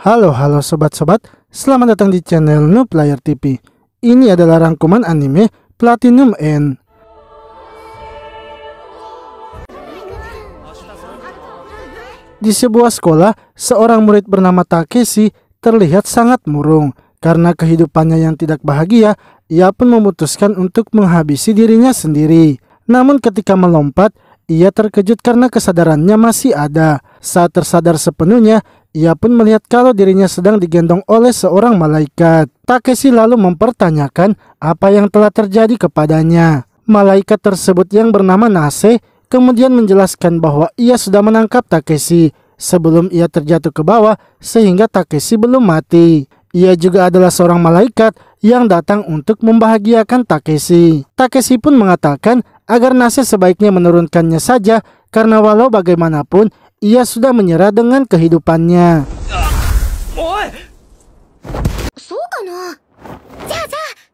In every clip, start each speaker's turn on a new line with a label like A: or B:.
A: Halo sobat-sobat, selamat datang di channel Noob Layar TV. Ini adalah rangkuman anime Platinum End. Di sebuah sekolah, seorang murid bernama Takeshi terlihat sangat murung. Karena kehidupannya yang tidak bahagia, ia pun memutuskan untuk menghabisi dirinya sendiri. Namun ketika melompat, ia terkejut karena kesadarannya masih ada. Saat tersadar sepenuhnya, ia pun melihat kalau dirinya sedang digendong oleh seorang malaikat. Takeshi lalu mempertanyakan apa yang telah terjadi kepadanya. Malaikat tersebut yang bernama Nase kemudian menjelaskan bahwa ia sudah menangkap Takeshi sebelum ia terjatuh ke bawah sehingga Takeshi belum mati. Ia juga adalah seorang malaikat yang datang untuk membahagiakan Takeshi. Takeshi pun mengatakan agar Nase sebaiknya menurunkannya saja karena walau bagaimanapun ia sudah menyerah dengan kehidupannya.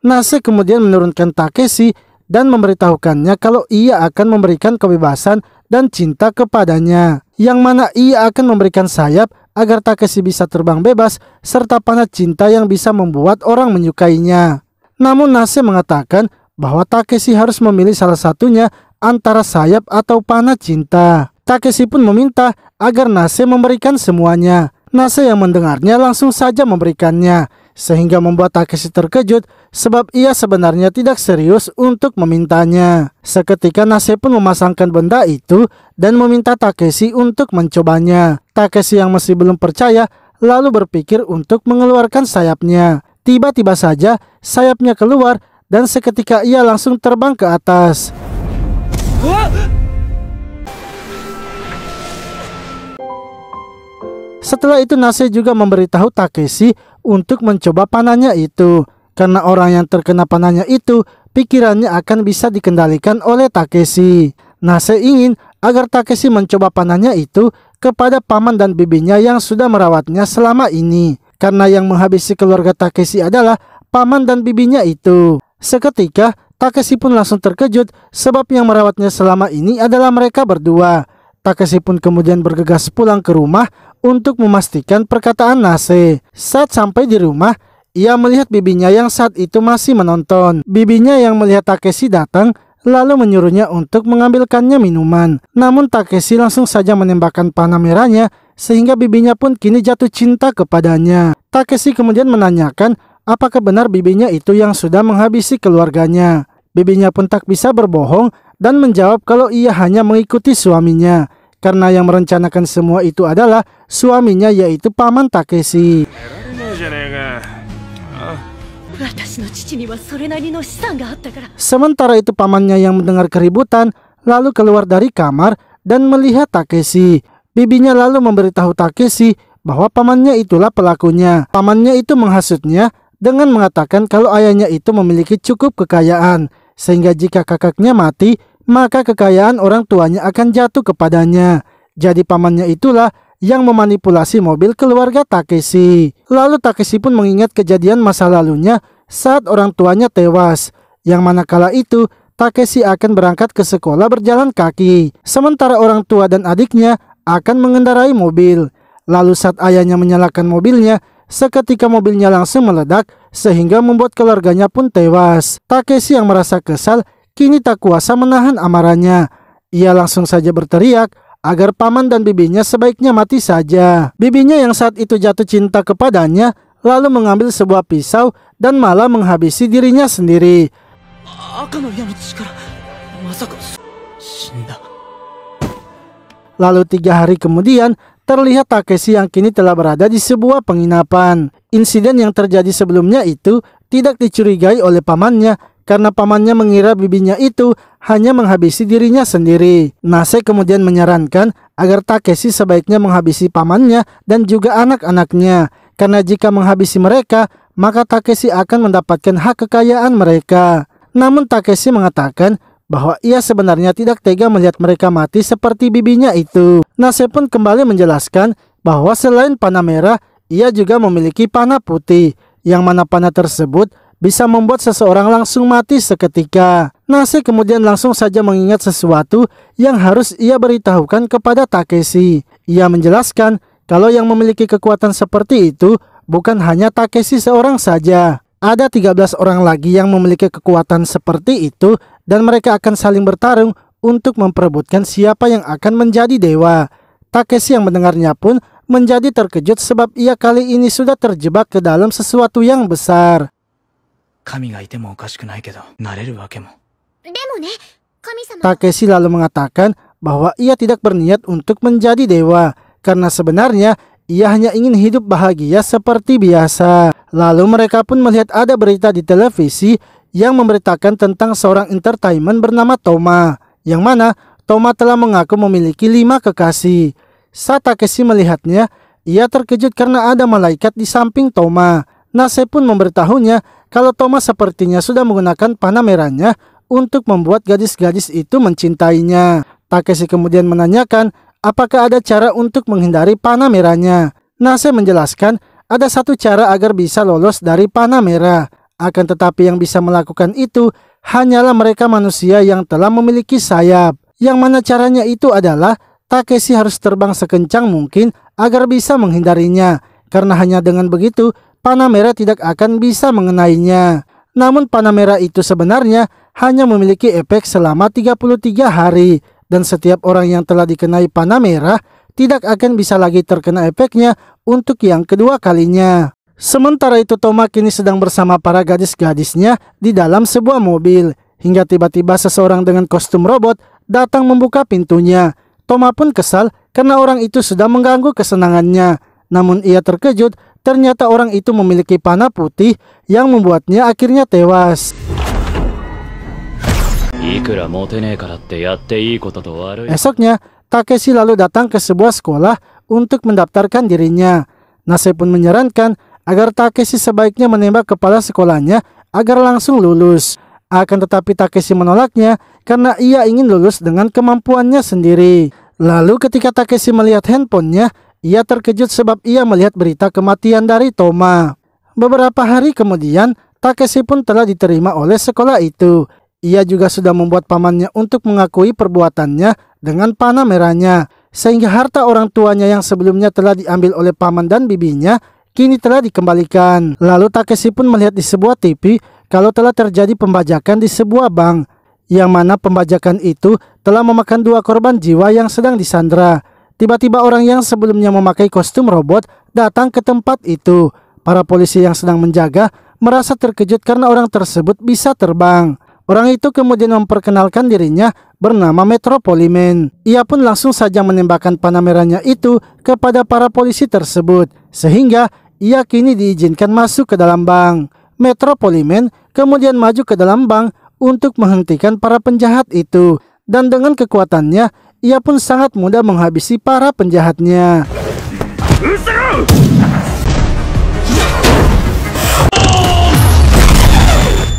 A: Nase kemudian menurunkan Takeshi dan memberitahukannya kalau ia akan memberikan kebebasan dan cinta kepadanya, yang mana ia akan memberikan sayap agar Takeshi bisa terbang bebas serta panah cinta yang bisa membuat orang menyukainya. Namun Nase mengatakan bahwa Takeshi harus memilih salah satunya antara sayap atau panah cinta. Takeshi pun meminta agar Nase memberikan semuanya. Nase yang mendengarnya langsung saja memberikannya, sehingga membuat Takeshi terkejut sebab ia sebenarnya tidak serius untuk memintanya. Seketika Nase pun memasangkan benda itu dan meminta Takeshi untuk mencobanya. Takeshi yang masih belum percaya lalu berpikir untuk mengeluarkan sayapnya. Tiba-tiba saja sayapnya keluar dan seketika ia langsung terbang ke atas. Setelah itu Nase juga memberitahu Takeshi untuk mencoba panahnya itu. Karena orang yang terkena panahnya itu pikirannya akan bisa dikendalikan oleh Takeshi. Nase ingin agar Takeshi mencoba panahnya itu kepada paman dan bibinya yang sudah merawatnya selama ini. Karena yang menghabisi keluarga Takeshi adalah paman dan bibinya itu. Seketika Takeshi pun langsung terkejut sebab yang merawatnya selama ini adalah mereka berdua. Takeshi pun kemudian bergegas pulang ke rumah untuk memastikan perkataan Nase. Saat sampai di rumah, ia melihat bibinya yang saat itu masih menonton. Bibinya yang melihat Takeshi datang lalu menyuruhnya untuk mengambilkannya minuman. Namun Takeshi langsung saja menembakkan panah merahnya sehingga bibinya pun kini jatuh cinta kepadanya. Takeshi kemudian menanyakan apakah benar bibinya itu yang sudah menghabisi keluarganya. Bibinya pun tak bisa berbohong dan menjawab kalau ia hanya mengikuti suaminya. Karena yang merencanakan semua itu adalah suaminya, yaitu paman Takeshi. Sementara itu pamannya yang mendengar keributan lalu keluar dari kamar dan melihat Takeshi. Bibinya lalu memberitahu Takeshi bahwa pamannya itulah pelakunya. Pamannya itu menghasutnya dengan mengatakan kalau ayahnya itu memiliki cukup kekayaan, sehingga jika kakaknya mati, maka kekayaan orang tuanya akan jatuh kepadanya. Jadi pamannya itulah yang memanipulasi mobil keluarga Takeshi. Lalu Takeshi pun mengingat kejadian masa lalunya saat orang tuanya tewas, yang mana kala itu Takeshi akan berangkat ke sekolah berjalan kaki, sementara orang tua dan adiknya akan mengendarai mobil. Lalu saat ayahnya menyalakan mobilnya, seketika mobilnya langsung meledak sehingga membuat keluarganya pun tewas. Takeshi yang merasa kesal kini tak kuasa menahan amarahnya. Ia langsung saja berteriak agar paman dan bibinya sebaiknya mati saja. Bibinya yang saat itu jatuh cinta kepadanya lalu mengambil sebuah pisau dan malah menghabisi dirinya sendiri. Lalu 3 hari kemudian terlihat Takeshi yang kini telah berada di sebuah penginapan. Insiden yang terjadi sebelumnya itu tidak dicurigai oleh pamannya karena pamannya mengira bibinya itu hanya menghabisi dirinya sendiri. Nase kemudian menyarankan agar Takeshi sebaiknya menghabisi pamannya dan juga anak-anaknya. Karena jika menghabisi mereka, maka Takeshi akan mendapatkan hak kekayaan mereka. Namun Takeshi mengatakan bahwa ia sebenarnya tidak tega melihat mereka mati seperti bibinya itu. Nase pun kembali menjelaskan bahwa selain panah merah, ia juga memiliki panah putih, yang mana panah tersebut bisa membuat seseorang langsung mati seketika. Nase kemudian langsung saja mengingat sesuatu yang harus ia beritahukan kepada Takeshi. Ia menjelaskan kalau yang memiliki kekuatan seperti itu bukan hanya Takeshi seorang saja. Ada 13 orang lagi yang memiliki kekuatan seperti itu dan mereka akan saling bertarung untuk memperebutkan siapa yang akan menjadi dewa. Takeshi yang mendengarnya pun menjadi terkejut sebab ia kali ini sudah terjebak ke dalam sesuatu yang besar. Takeshi lalu mengatakan bahwa ia tidak berniat untuk menjadi dewa karena sebenarnya ia hanya ingin hidup bahagia seperti biasa. Lalu mereka pun melihat ada berita di televisi yang memberitakan tentang seorang entertainment bernama Toma, yang mana Toma telah mengaku memiliki 5 kekasih. Saat Takeshi melihatnya, ia terkejut karena ada malaikat di samping Toma. Nase pun memberitahunya kalau Toma sepertinya sudah menggunakan panah merahnya untuk membuat gadis-gadis itu mencintainya. Takeshi kemudian menanyakan apakah ada cara untuk menghindari panah merahnya. Nase menjelaskan ada satu cara agar bisa lolos dari panah merah. Akan tetapi yang bisa melakukan itu hanyalah mereka manusia yang telah memiliki sayap. Yang mana caranya itu adalah Takeshi harus terbang sekencang mungkin agar bisa menghindarinya. Karena hanya dengan begitu panah merah tidak akan bisa mengenainya. Namun panah merah itu sebenarnya hanya memiliki efek selama 33 hari. Dan setiap orang yang telah dikenai panah merah tidak akan bisa lagi terkena efeknya untuk yang kedua kalinya. Sementara itu Toma kini sedang bersama para gadis-gadisnya di dalam sebuah mobil. Hingga tiba-tiba seseorang dengan kostum robot datang membuka pintunya. Toma pun kesal karena orang itu sudah mengganggu kesenangannya. Namun ia terkejut, ternyata orang itu memiliki panah putih yang membuatnya akhirnya tewas. Esoknya, Takeshi lalu datang ke sebuah sekolah untuk mendaftarkan dirinya. Nase pun menyarankan agar Takeshi sebaiknya menembak kepala sekolahnya agar langsung lulus. Akan tetapi Takeshi menolaknya karena ia ingin lulus dengan kemampuannya sendiri. Lalu ketika Takeshi melihat handphonenya, ia terkejut sebab ia melihat berita kematian dari Toma. Beberapa hari kemudian, Takeshi pun telah diterima oleh sekolah itu. Ia juga sudah membuat pamannya untuk mengakui perbuatannya dengan panah merahnya. Sehingga harta orang tuanya yang sebelumnya telah diambil oleh paman dan bibinya, kini telah dikembalikan. Lalu Takeshi pun melihat di sebuah TV kalau telah terjadi pembajakan di sebuah bank. Yang mana pembajakan itu telah memakan 2 korban jiwa yang sedang disandra. Tiba-tiba orang yang sebelumnya memakai kostum robot datang ke tempat itu. Para polisi yang sedang menjaga merasa terkejut karena orang tersebut bisa terbang. Orang itu kemudian memperkenalkan dirinya bernama Metropoliman. Ia pun langsung saja menembakkan panah merahnya itu kepada para polisi tersebut. Sehingga ia kini diizinkan masuk ke dalam bank. Metropoliman kemudian maju ke dalam bank untuk menghentikan para penjahat itu. Dan dengan kekuatannya, ia pun sangat mudah menghabisi para penjahatnya.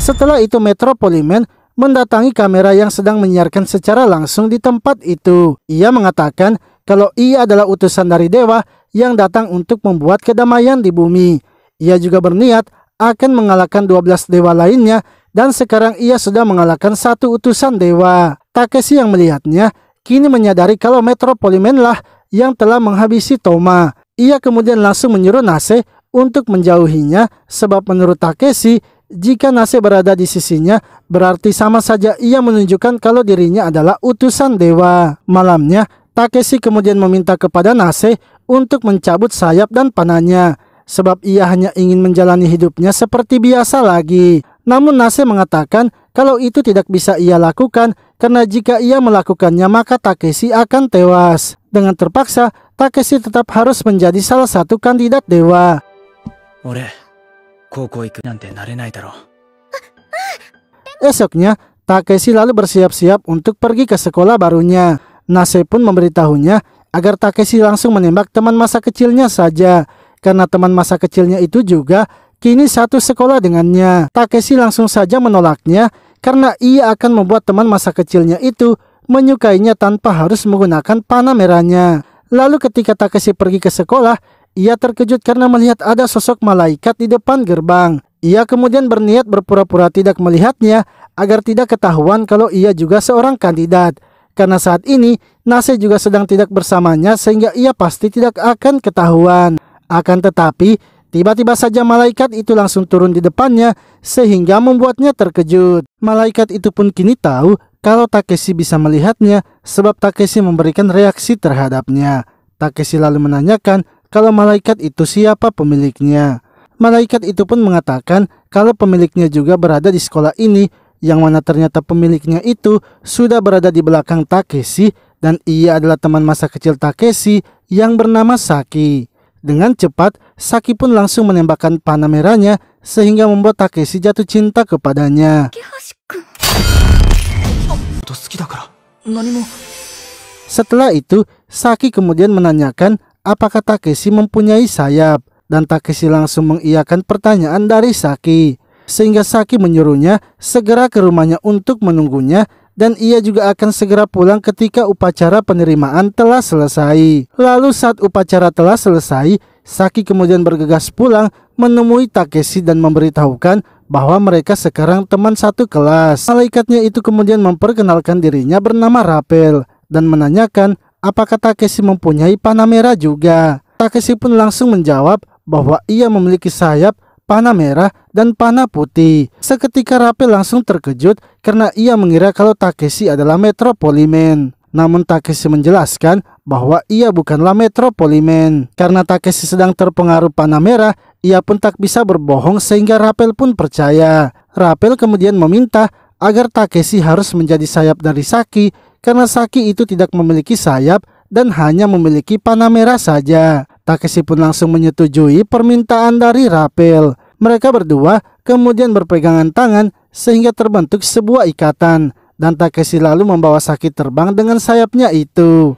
A: Setelah itu Metropoliman mendatangi kamera yang sedang menyiarkan secara langsung di tempat itu. Ia mengatakan kalau ia adalah utusan dari dewa yang datang untuk membuat kedamaian di bumi. Ia juga berniat akan mengalahkan 12 dewa lainnya dan sekarang ia sudah mengalahkan 1 utusan dewa. Takeshi yang melihatnya kini menyadari kalau Metropoliman lah yang telah menghabisi Toma. Ia kemudian langsung menyuruh Nase untuk menjauhinya sebab menurut Takeshi jika Nase berada di sisinya berarti sama saja ia menunjukkan kalau dirinya adalah utusan dewa. Malamnya Takeshi kemudian meminta kepada Nase untuk mencabut sayap dan panahnya sebab ia hanya ingin menjalani hidupnya seperti biasa lagi. Namun Nase mengatakan kalau itu tidak bisa ia lakukan karena jika ia melakukannya maka Takeshi akan tewas. Dengan terpaksa Takeshi tetap harus menjadi salah satu kandidat dewa. Esoknya Takeshi lalu bersiap-siap untuk pergi ke sekolah barunya. Nase pun memberitahunya agar Takeshi langsung menembak teman masa kecilnya saja. Karena teman masa kecilnya itu juga kini satu sekolah dengannya. Takeshi langsung saja menolaknya karena ia akan membuat teman masa kecilnya itu menyukainya tanpa harus menggunakan panah merahnya. Lalu ketika Takeshi pergi ke sekolah, ia terkejut karena melihat ada sosok malaikat di depan gerbang. Ia kemudian berniat berpura-pura tidak melihatnya agar tidak ketahuan kalau ia juga seorang kandidat. Karena saat ini Nase juga sedang tidak bersamanya sehingga ia pasti tidak akan ketahuan. Akan tetapi tiba-tiba saja malaikat itu langsung turun di depannya sehingga membuatnya terkejut. Malaikat itu pun kini tahu kalau Takeshi bisa melihatnya sebab Takeshi memberikan reaksi terhadapnya. Takeshi lalu menanyakan kalau malaikat itu siapa pemiliknya. Malaikat itu pun mengatakan kalau pemiliknya juga berada di sekolah ini, yang mana ternyata pemiliknya itu sudah berada di belakang Takeshi dan ia adalah teman masa kecil Takeshi yang bernama Saki. Dengan cepat, Saki pun langsung menembakkan panah merahnya sehingga membuat Takeshi jatuh cinta kepadanya. Setelah itu, Saki kemudian menanyakan apakah Takeshi mempunyai sayap dan Takeshi langsung mengiyakan pertanyaan dari Saki. Sehingga Saki menyuruhnya segera ke rumahnya untuk menunggunya dan ia juga akan segera pulang ketika upacara penerimaan telah selesai. Lalu saat upacara telah selesai, Saki kemudian bergegas pulang menemui Takeshi dan memberitahukan bahwa mereka sekarang teman satu kelas. Malaikatnya itu kemudian memperkenalkan dirinya bernama Rappel dan menanyakan apakah Takeshi mempunyai panah merah juga. Takeshi pun langsung menjawab bahwa ia memiliki sayap, panah merah, dan panah putih. Seketika Rappel langsung terkejut karena ia mengira kalau Takeshi adalah Metropoliman. Namun Takeshi menjelaskan bahwa ia bukanlah Metropoliman. Karena Takeshi sedang terpengaruh panah merah, ia pun tak bisa berbohong sehingga Rappel pun percaya. Rappel kemudian meminta agar Takeshi harus menjadi sayap dari Saki karena Saki itu tidak memiliki sayap dan hanya memiliki panah merah saja. Takeshi pun langsung menyetujui permintaan dari Rappel. Mereka berdua kemudian berpegangan tangan sehingga terbentuk sebuah ikatan dan Takeshi lalu membawa Saki terbang dengan sayapnya itu.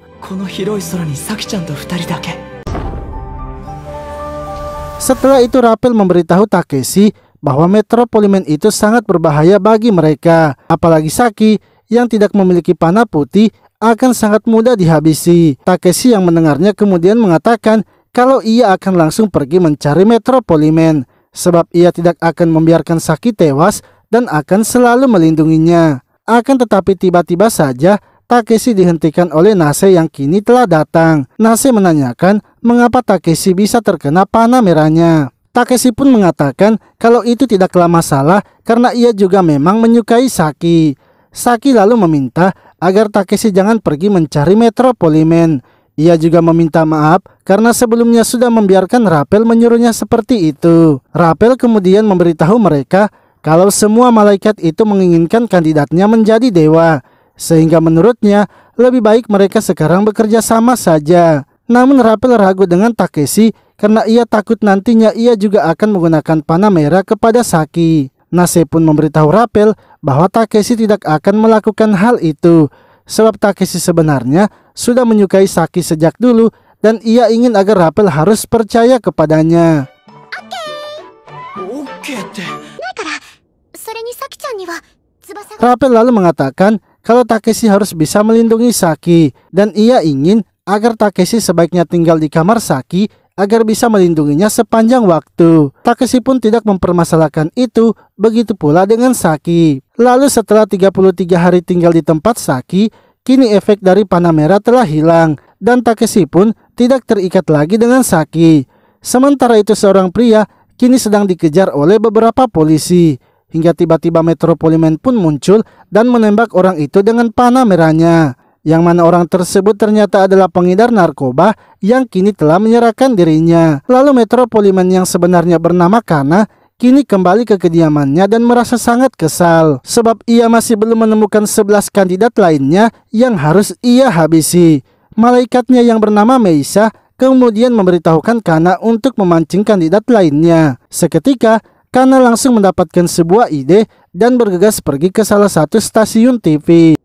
A: Setelah itu Rappel memberitahu Takeshi bahwa Metropoliman itu sangat berbahaya bagi mereka, apalagi Saki yang tidak memiliki panah putih akan sangat mudah dihabisi. Takeshi yang mendengarnya kemudian mengatakan kalau ia akan langsung pergi mencari Metropoliman sebab ia tidak akan membiarkan Saki tewas dan akan selalu melindunginya. Akan tetapi tiba-tiba saja Takeshi dihentikan oleh Nase yang kini telah datang. Nase menanyakan mengapa Takeshi bisa terkena panah merahnya. Takeshi pun mengatakan kalau itu tidaklah masalah karena ia juga memang menyukai Saki. Saki lalu meminta agar Takeshi jangan pergi mencari Metropoliman. Ia juga meminta maaf karena sebelumnya sudah membiarkan Rappel menyuruhnya seperti itu. Rappel kemudian memberitahu mereka kalau semua malaikat itu menginginkan kandidatnya menjadi dewa, sehingga menurutnya lebih baik mereka sekarang bekerja sama saja. Namun Rappel ragu dengan Takeshi karena ia takut nantinya ia juga akan menggunakan panah merah kepada Saki. Nase pun memberitahu Rappel bahwa Takeshi tidak akan melakukan hal itu sebab Takeshi sebenarnya sudah menyukai Saki sejak dulu dan ia ingin agar Rappel harus percaya kepadanya. Rappel lalu mengatakan kalau Takeshi harus bisa melindungi Saki dan ia ingin agar Takeshi sebaiknya tinggal di kamar Saki agar bisa melindunginya sepanjang waktu. Takeshi pun tidak mempermasalahkan itu, begitu pula dengan Saki. Lalu setelah 33 hari tinggal di tempat Saki, kini efek dari panah merah telah hilang dan Takeshi pun tidak terikat lagi dengan Saki. Sementara itu seorang pria kini sedang dikejar oleh beberapa polisi. Hingga tiba-tiba Metropoliman pun muncul dan menembak orang itu dengan panah merahnya. Yang mana orang tersebut ternyata adalah pengedar narkoba yang kini telah menyerahkan dirinya. Lalu Metropoliman yang sebenarnya bernama Kana kini kembali ke kediamannya dan merasa sangat kesal sebab ia masih belum menemukan 11 kandidat lainnya yang harus ia habisi. Malaikatnya yang bernama Meisa kemudian memberitahukan Kana untuk memancing kandidat lainnya. Seketika Kana langsung mendapatkan sebuah ide dan bergegas pergi ke salah satu stasiun TV.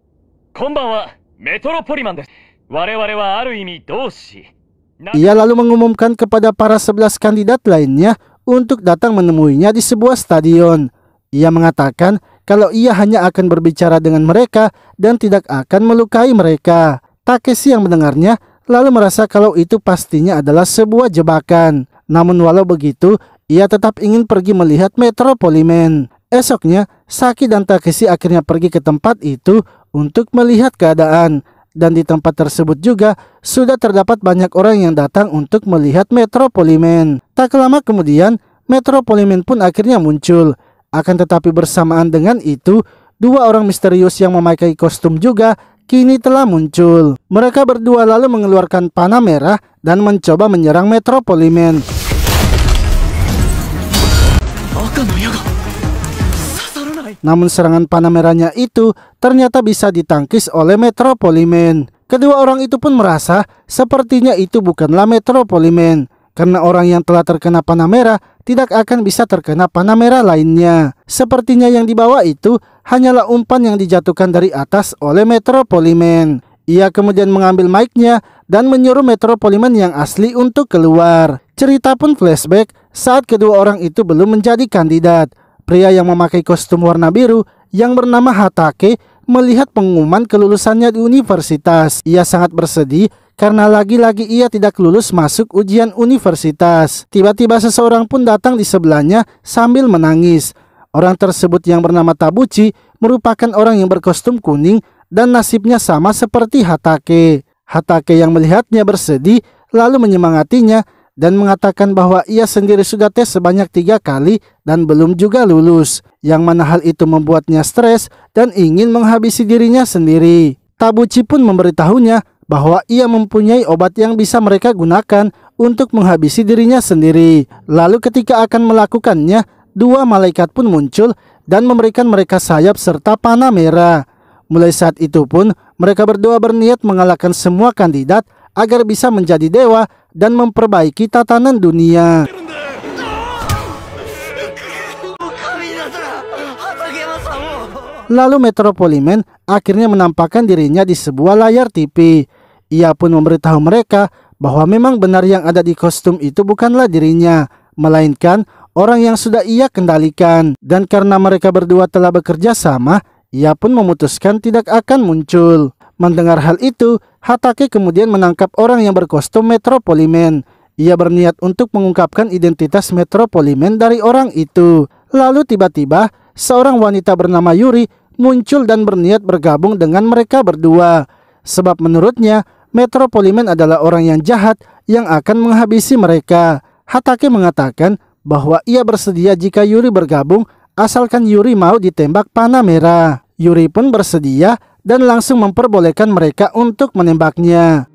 A: Ia lalu mengumumkan kepada para 11 kandidat lainnya untuk datang menemuinya di sebuah stadion. Ia mengatakan kalau ia hanya akan berbicara dengan mereka dan tidak akan melukai mereka. Takeshi yang mendengarnya lalu merasa kalau itu pastinya adalah sebuah jebakan. Namun walau begitu, ia tetap ingin pergi melihat Metropoliman. Esoknya, Saki dan Takeshi akhirnya pergi ke tempat itu untuk melihat keadaan. Dan di tempat tersebut juga sudah terdapat banyak orang yang datang untuk melihat Metro Polimen. Tak lama kemudian Metro Polimen pun akhirnya muncul. Akan tetapi bersamaan dengan itu, dua orang misterius yang memakai kostum juga kini telah muncul. Mereka berdua lalu mengeluarkan panah merah dan mencoba menyerang Metro Polimen. Namun serangan panah merahnya itu ternyata bisa ditangkis oleh Metro Polimen. Kedua orang itu pun merasa sepertinya itu bukanlah Metro Polimen, karena orang yang telah terkena panah merah tidak akan bisa terkena panah merah lainnya. Sepertinya yang dibawa itu hanyalah umpan yang dijatuhkan dari atas oleh Metro Polimen. Ia kemudian mengambil mic-nya dan menyuruh Metro Polimen yang asli untuk keluar. Cerita pun flashback saat kedua orang itu belum menjadi kandidat. Pria yang memakai kostum warna biru yang bernama Hatake melihat pengumuman kelulusannya di universitas. Ia sangat bersedih karena lagi-lagi ia tidak lulus masuk ujian universitas. Tiba-tiba seseorang pun datang di sebelahnya sambil menangis. Orang tersebut yang bernama Tabuchi merupakan orang yang berkostum kuning dan nasibnya sama seperti Hatake. Hatake yang melihatnya bersedih lalu menyemangatinya dan mengatakan bahwa ia sendiri sudah tes sebanyak 3 kali dan belum juga lulus, yang mana hal itu membuatnya stres dan ingin menghabisi dirinya sendiri. Tabuchi pun memberitahunya bahwa ia mempunyai obat yang bisa mereka gunakan untuk menghabisi dirinya sendiri. Lalu ketika akan melakukannya, dua malaikat pun muncul dan memberikan mereka sayap serta panah merah. Mulai saat itu pun mereka berdua berniat mengalahkan semua kandidat agar bisa menjadi dewa dan memperbaiki tatanan dunia. Lalu Metro Polimen akhirnya menampakkan dirinya di sebuah layar TV. Ia pun memberitahu mereka bahwa memang benar yang ada di kostum itu bukanlah dirinya, melainkan orang yang sudah ia kendalikan. Dan karena mereka berdua telah bekerja sama, ia pun memutuskan tidak akan muncul. Mendengar hal itu, Hatake kemudian menangkap orang yang berkostum Metro Polimen. Ia berniat untuk mengungkapkan identitas Metro Polimen dari orang itu. Lalu tiba-tiba seorang wanita bernama Yuri muncul dan berniat bergabung dengan mereka berdua. Sebab menurutnya Metro Polimen adalah orang yang jahat yang akan menghabisi mereka. Hatake mengatakan bahwa ia bersedia jika Yuri bergabung asalkan Yuri mau ditembak panah merah. Yuri pun bersedia dan langsung memperbolehkan mereka untuk menembaknya.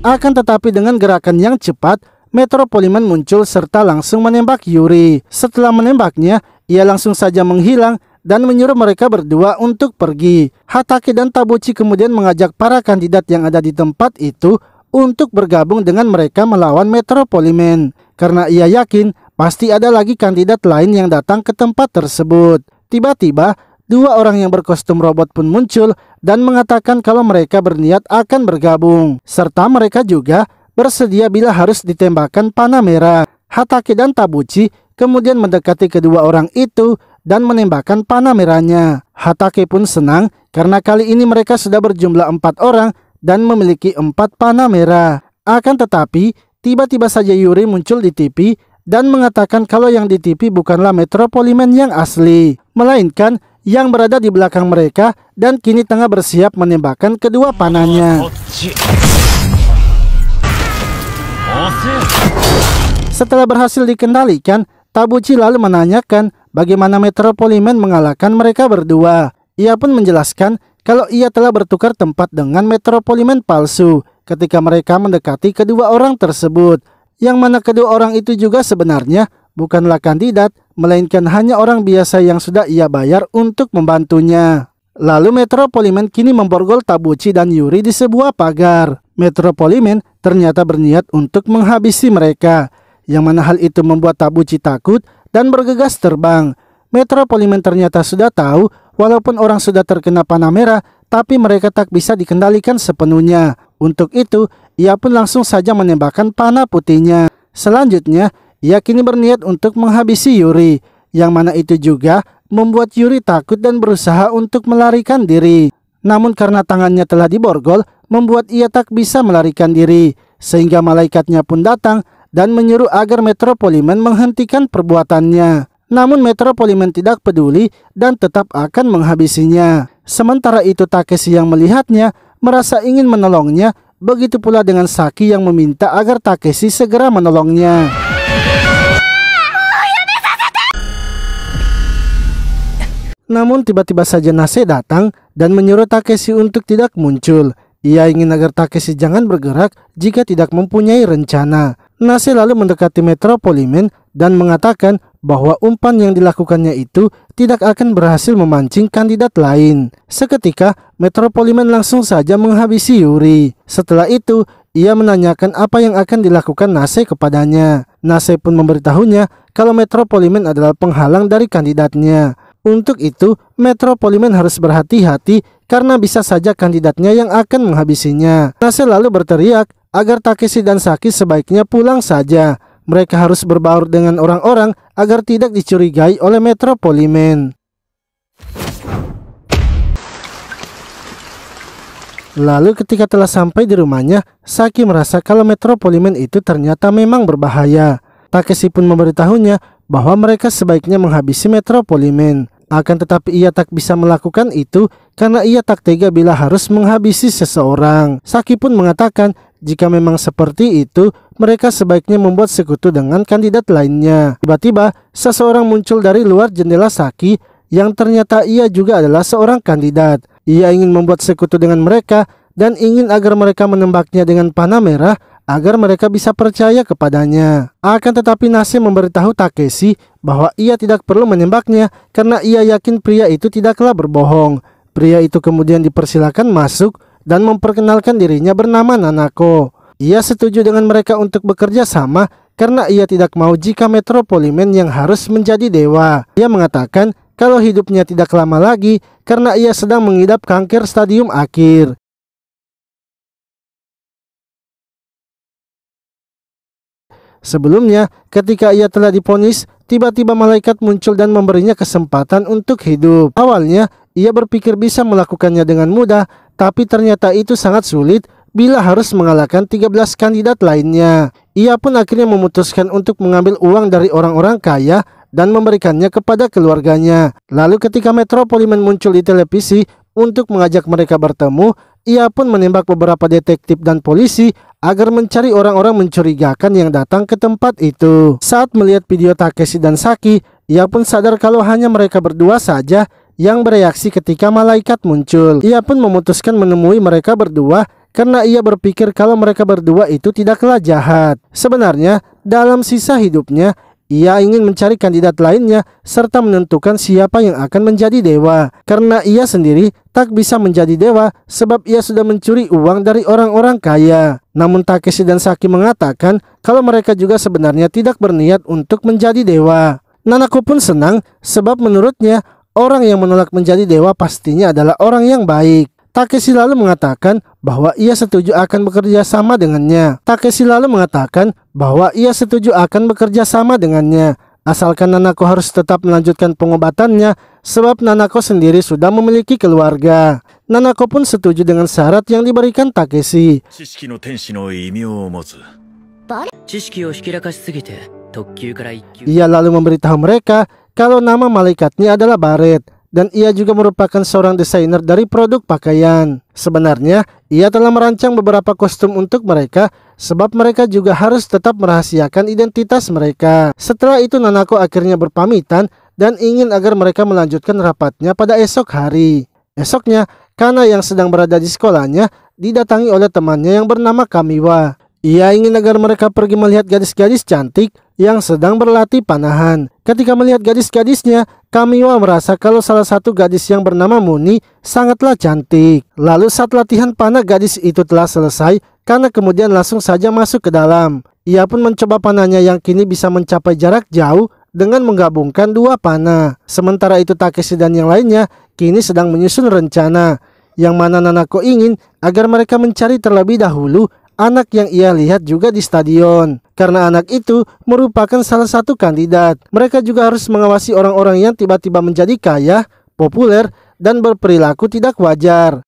A: Akan tetapi dengan gerakan yang cepat, Metro Polimen muncul serta langsung menembak Yuri. Setelah menembaknya, ia langsung saja menghilang dan menyuruh mereka berdua untuk pergi. Hatake dan Tabuchi kemudian mengajak para kandidat yang ada di tempat itu untuk bergabung dengan mereka melawan Metro Polimen, karena ia yakin pasti ada lagi kandidat lain yang datang ke tempat tersebut. Tiba-tiba, dua orang yang berkostum robot pun muncul dan mengatakan kalau mereka berniat akan bergabung. Serta mereka juga bersedia bila harus ditembakkan panah merah. Hatake dan Tabuchi kemudian mendekati kedua orang itu dan menembakkan panah merahnya. Hatake pun senang karena kali ini mereka sudah berjumlah 4 orang dan memiliki 4 panah merah. Akan tetapi, tiba-tiba saja Yuri muncul di TV dan mengatakan kalau yang di TV bukanlah Metro Polimen yang asli, melainkan yang berada di belakang mereka dan kini tengah bersiap menembakkan kedua panahnya. Setelah berhasil dikendalikan, Tabuchi lalu menanyakan bagaimana Metro Polimen mengalahkan mereka berdua. Ia pun menjelaskan kalau ia telah bertukar tempat dengan Metro Polimen palsu ketika mereka mendekati kedua orang tersebut, yang mana kedua orang itu juga sebenarnya bukanlah kandidat, melainkan hanya orang biasa yang sudah ia bayar untuk membantunya. Lalu Metro Polimen kini memborgol Tabuchi dan Yuri di sebuah pagar. Metro Polimen ternyata berniat untuk menghabisi mereka, yang mana hal itu membuat Tabuchi takut dan bergegas terbang. Metro Polimen ternyata sudah tahu walaupun orang sudah terkena panah merah, tapi mereka tak bisa dikendalikan sepenuhnya. Untuk itu, ia pun langsung saja menembakkan panah putihnya. Selanjutnya, ia kini berniat untuk menghabisi Yuri, yang mana itu juga membuat Yuri takut dan berusaha untuk melarikan diri. Namun karena tangannya telah diborgol, membuat ia tak bisa melarikan diri, sehingga malaikatnya pun datang dan menyuruh agar Metro Polimen menghentikan perbuatannya. Namun Metropoliman tidak peduli dan tetap akan menghabisinya. Sementara itu Takeshi yang melihatnya merasa ingin menolongnya. Begitu pula dengan Saki yang meminta agar Takeshi segera menolongnya. Namun tiba-tiba saja Nase datang dan menyuruh Takeshi untuk tidak muncul. Ia ingin agar Takeshi jangan bergerak jika tidak mempunyai rencana. Nase lalu mendekati Metropoliman dan mengatakan bahwa umpan yang dilakukannya itu tidak akan berhasil memancing kandidat lain. Seketika Metropoliman langsung saja menghabisi Yuri. Setelah itu ia menanyakan apa yang akan dilakukan Nase kepadanya. Nase pun memberitahunya kalau Metropoliman adalah penghalang dari kandidatnya. Untuk itu, Metropoliman harus berhati-hati karena bisa saja kandidatnya yang akan menghabisinya. Nase lalu berteriak agar Takeshi dan Saki sebaiknya pulang saja. Mereka harus berbaur dengan orang-orang agar tidak dicurigai oleh Metropoliman. Lalu ketika telah sampai di rumahnya, Saki merasa kalau Metropoliman itu ternyata memang berbahaya. Takeshi pun memberitahunya bahwa mereka sebaiknya menghabisi Metropoliman. Akan tetapi ia tak bisa melakukan itu karena ia tak tega bila harus menghabisi seseorang. Saki pun mengatakan jika memang seperti itu, mereka sebaiknya membuat sekutu dengan kandidat lainnya. Tiba-tiba seseorang muncul dari luar jendela Saki yang ternyata ia juga adalah seorang kandidat. Ia ingin membuat sekutu dengan mereka dan ingin agar mereka menembaknya dengan panah merah agar mereka bisa percaya kepadanya. Akan tetapi Nase memberitahu Takeshi bahwa ia tidak perlu menembaknya karena ia yakin pria itu tidaklah berbohong. Pria itu kemudian dipersilakan masuk dan memperkenalkan dirinya bernama Nanako. Ia setuju dengan mereka untuk bekerja sama karena ia tidak mau jika Metropoliman yang harus menjadi dewa. Ia mengatakan kalau hidupnya tidak lama lagi karena ia sedang mengidap kanker stadium akhir. Sebelumnya, ketika ia telah divonis, tiba-tiba malaikat muncul dan memberinya kesempatan untuk hidup. Awalnya, ia berpikir bisa melakukannya dengan mudah, tapi ternyata itu sangat sulit bila harus mengalahkan 13 kandidat lainnya. Ia pun akhirnya memutuskan untuk mengambil uang dari orang-orang kaya dan memberikannya kepada keluarganya. Lalu ketika Metropoliman muncul di televisi untuk mengajak mereka bertemu, ia pun menembak beberapa detektif dan polisi agar mencari orang-orang mencurigakan yang datang ke tempat itu. Saat melihat video Takeshi dan Saki, ia pun sadar kalau hanya mereka berdua saja yang bereaksi ketika malaikat muncul. Ia pun memutuskan menemui mereka berdua karena ia berpikir kalau mereka berdua itu tidaklah jahat. Sebenarnya, dalam sisa hidupnya, ia ingin mencari kandidat lainnya serta menentukan siapa yang akan menjadi dewa. Karena ia sendiri tak bisa menjadi dewa sebab ia sudah mencuri uang dari orang-orang kaya. Namun Takeshi dan Saki mengatakan kalau mereka juga sebenarnya tidak berniat untuk menjadi dewa. Nanako pun senang sebab menurutnya orang yang menolak menjadi dewa pastinya adalah orang yang baik. Takeshi lalu mengatakan bahwa ia setuju akan bekerja sama dengannya. Asalkan Nanako harus tetap melanjutkan pengobatannya sebab Nanako sendiri sudah memiliki keluarga. Nanako pun setuju dengan syarat yang diberikan Takeshi. Ia lalu memberitahu mereka kalau nama malaikatnya adalah Barret. Dan ia juga merupakan seorang desainer dari produk pakaian. Sebenarnya, ia telah merancang beberapa kostum untuk mereka sebab mereka juga harus tetap merahasiakan identitas mereka. Setelah itu Nanako akhirnya berpamitan dan ingin agar mereka melanjutkan rapatnya pada esok hari. Esoknya, Kana yang sedang berada di sekolahnya didatangi oleh temannya yang bernama Kamiwa. Ia ingin agar mereka pergi melihat gadis-gadis cantik yang sedang berlatih panahan. Ketika melihat gadis-gadisnya, Kamiwa merasa kalau salah satu gadis yang bernama Muni sangatlah cantik. Lalu saat latihan panah gadis itu telah selesai, Kana kemudian langsung saja masuk ke dalam. Ia pun mencoba panahnya yang kini bisa mencapai jarak jauh dengan menggabungkan dua panah. Sementara itu Takeshi dan yang lainnya kini sedang menyusun rencana, yang mana Nanako ingin agar mereka mencari terlebih dahulu anak yang ia lihat juga di stadion. Karena anak itu merupakan salah satu kandidat. Mereka juga harus mengawasi orang-orang yang tiba-tiba menjadi kaya, populer, dan berperilaku tidak wajar.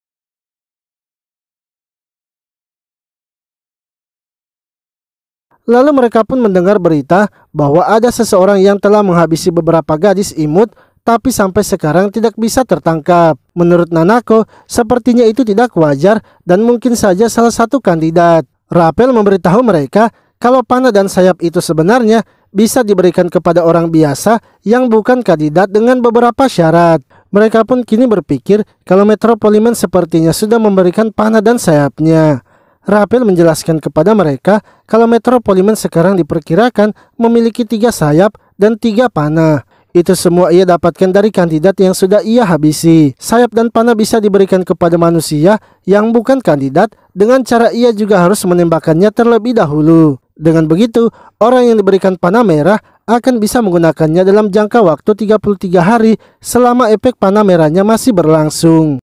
A: Lalu mereka pun mendengar berita bahwa ada seseorang yang telah menghabisi beberapa gadis imut tapi sampai sekarang tidak bisa tertangkap. Menurut Nanako, sepertinya itu tidak wajar dan mungkin saja salah satu kandidat. Rapel memberitahu mereka kalau panah dan sayap itu sebenarnya bisa diberikan kepada orang biasa yang bukan kandidat dengan beberapa syarat. Mereka pun kini berpikir kalau Metropoliman sepertinya sudah memberikan panah dan sayapnya. Rapel menjelaskan kepada mereka kalau Metropoliman sekarang diperkirakan memiliki 3 sayap dan 3 panah. Itu semua ia dapatkan dari kandidat yang sudah ia habisi. Sayap dan panah bisa diberikan kepada manusia yang bukan kandidat dengan cara ia juga harus menembakkannya terlebih dahulu. Dengan begitu, orang yang diberikan panah merah akan bisa menggunakannya dalam jangka waktu 33 hari selama efek panah merahnya masih berlangsung.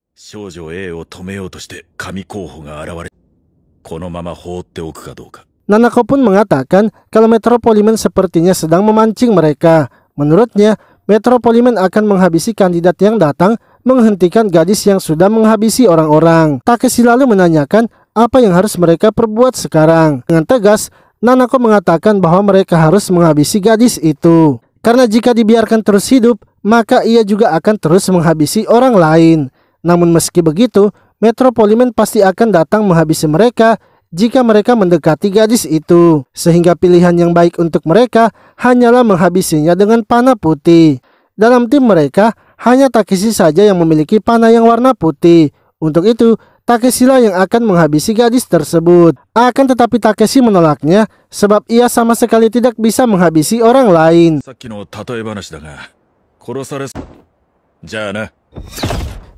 A: Nanako pun mengatakan kalau Metropoliman sepertinya sedang memancing mereka. Menurutnya, Metropoliman akan menghabisi kandidat yang datang menghentikan gadis yang sudah menghabisi orang-orang. Takeshi lalu menanyakan apa yang harus mereka perbuat sekarang. Dengan tegas, Nanako mengatakan bahwa mereka harus menghabisi gadis itu. Karena jika dibiarkan terus hidup, maka ia juga akan terus menghabisi orang lain. Namun meski begitu, Metropoliman pasti akan datang menghabisi mereka jika mereka mendekati gadis itu. Sehingga pilihan yang baik untuk mereka hanyalah menghabisinya dengan panah putih. Dalam tim mereka, hanya Takeshi saja yang memiliki panah yang warna putih. Untuk itu, Takeshi lah yang akan menghabisi gadis tersebut. Akan tetapi Takeshi menolaknya sebab ia sama sekali tidak bisa menghabisi orang lain.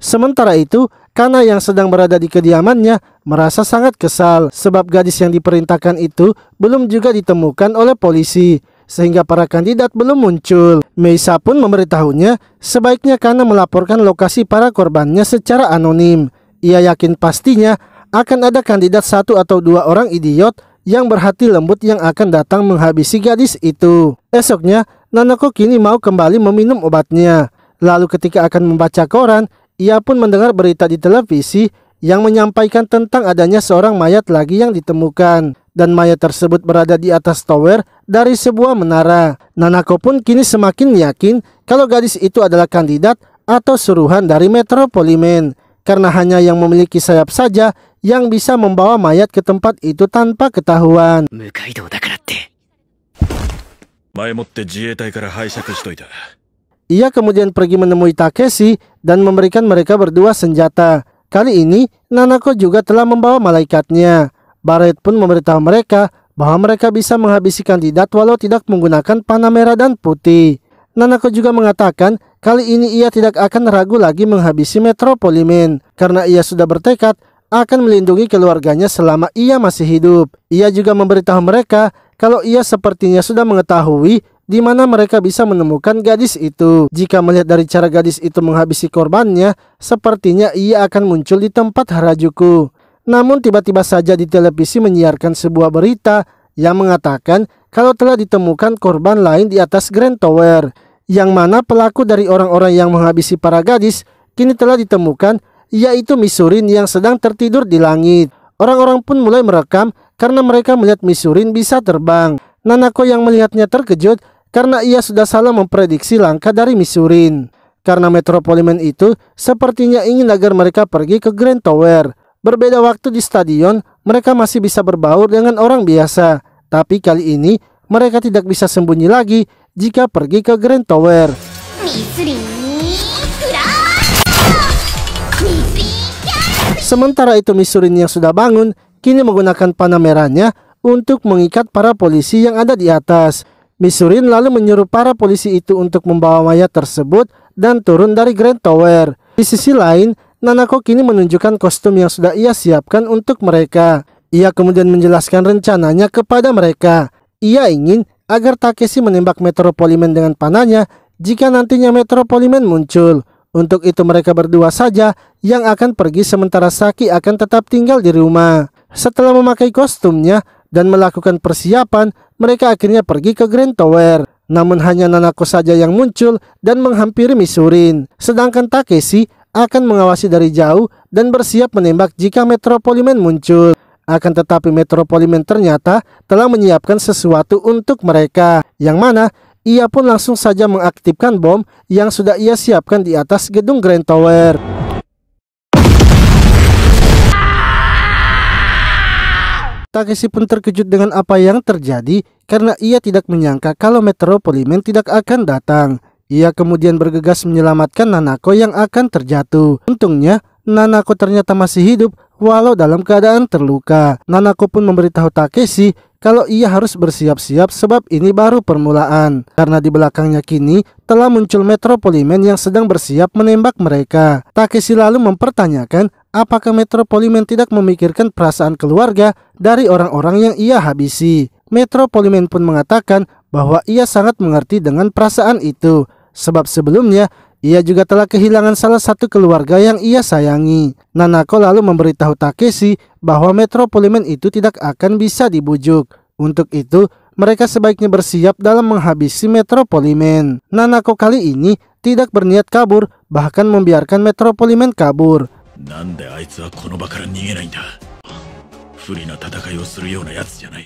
A: Sementara itu, Kana yang sedang berada di kediamannya merasa sangat kesal sebab gadis yang diperintahkan itu belum juga ditemukan oleh polisi, sehingga para kandidat belum muncul. Meisa pun memberitahunya sebaiknya Kana melaporkan lokasi para korbannya secara anonim. Ia yakin pastinya akan ada kandidat 1 atau 2 orang idiot yang berhati lembut yang akan datang menghabisi gadis itu. Esoknya, Nanako kini mau kembali meminum obatnya. Lalu ketika akan membaca koran, ia pun mendengar berita di televisi yang menyampaikan tentang adanya seorang mayat lagi yang ditemukan. Dan mayat tersebut berada di atas tower dari sebuah menara. Nanako pun kini semakin yakin kalau gadis itu adalah kandidat atau suruhan dari Metropoliman. Karena hanya yang memiliki sayap saja yang bisa membawa mayat ke tempat itu tanpa ketahuan. Ia kemudian pergi menemui Takeshi dan memberikan mereka berdua senjata. Kali ini, Nanako juga telah membawa malaikatnya. Barret pun memberitahu mereka bahwa mereka bisa menghabisi kandidat walau tidak menggunakan panah merah dan putih. Nanako juga mengatakan kali ini ia tidak akan ragu lagi menghabisi Metropoliman karena ia sudah bertekad akan melindungi keluarganya selama ia masih hidup. Ia juga memberitahu mereka kalau ia sepertinya sudah mengetahui di mana mereka bisa menemukan gadis itu. Jika melihat dari cara gadis itu menghabisi korbannya, sepertinya ia akan muncul di tempat Harajuku. Namun tiba-tiba saja di televisi menyiarkan sebuah berita yang mengatakan kalau telah ditemukan korban lain di atas Grand Tower, yang mana pelaku dari orang-orang yang menghabisi para gadis kini telah ditemukan, yaitu Misurin yang sedang tertidur di langit. Orang-orang pun mulai merekam karena mereka melihat Misurin bisa terbang. Nanako yang melihatnya terkejut karena ia sudah salah memprediksi langkah dari Misurin. Karena Metropoliman itu sepertinya ingin agar mereka pergi ke Grand Tower. Berbeda waktu di stadion, mereka masih bisa berbaur dengan orang biasa. Tapi kali ini mereka tidak bisa sembunyi lagi jika pergi ke Grand Tower. Sementara itu Misurin yang sudah bangun kini menggunakan panah merahnya untuk mengikat para polisi yang ada di atas. Misurin lalu menyuruh para polisi itu untuk membawa mayat tersebut dan turun dari Grand Tower. Di sisi lain, Nanako kini menunjukkan kostum yang sudah ia siapkan untuk mereka. Ia kemudian menjelaskan rencananya kepada mereka. Ia ingin agar Takeshi menembak Metropoliman dengan panahnya jika nantinya Metropoliman muncul. Untuk itu mereka berdua saja yang akan pergi sementara Saki akan tetap tinggal di rumah. Setelah memakai kostumnya dan melakukan persiapan, mereka akhirnya pergi ke Grand Tower. Namun hanya Nanako saja yang muncul dan menghampiri Misurin. Sedangkan Takeshi akan mengawasi dari jauh dan bersiap menembak jika Metropoliman muncul. Akan tetapi Metropoliman ternyata telah menyiapkan sesuatu untuk mereka, yang mana ia pun langsung saja mengaktifkan bom yang sudah ia siapkan di atas gedung Grand Tower. Takeshi pun terkejut dengan apa yang terjadi karena ia tidak menyangka kalau Metropoliman tidak akan datang. Ia kemudian bergegas menyelamatkan Nanako yang akan terjatuh. Untungnya Nanako ternyata masih hidup walau dalam keadaan terluka. Nanako pun memberitahu Takeshi kalau ia harus bersiap-siap sebab ini baru permulaan. Karena di belakangnya kini telah muncul Metropoliman yang sedang bersiap menembak mereka. Takeshi lalu mempertanyakan apakah Metropoliman tidak memikirkan perasaan keluarga dari orang-orang yang ia habisi. Metropoliman pun mengatakan bahwa ia sangat mengerti dengan perasaan itu, sebab sebelumnya ia juga telah kehilangan salah satu keluarga yang ia sayangi. Nanako lalu memberitahu Takeshi bahwa Metropoliman itu tidak akan bisa dibujuk. Untuk itu, mereka sebaiknya bersiap dalam menghabisi Metropoliman. Nanako kali ini tidak berniat kabur, bahkan membiarkan Metropoliman kabur.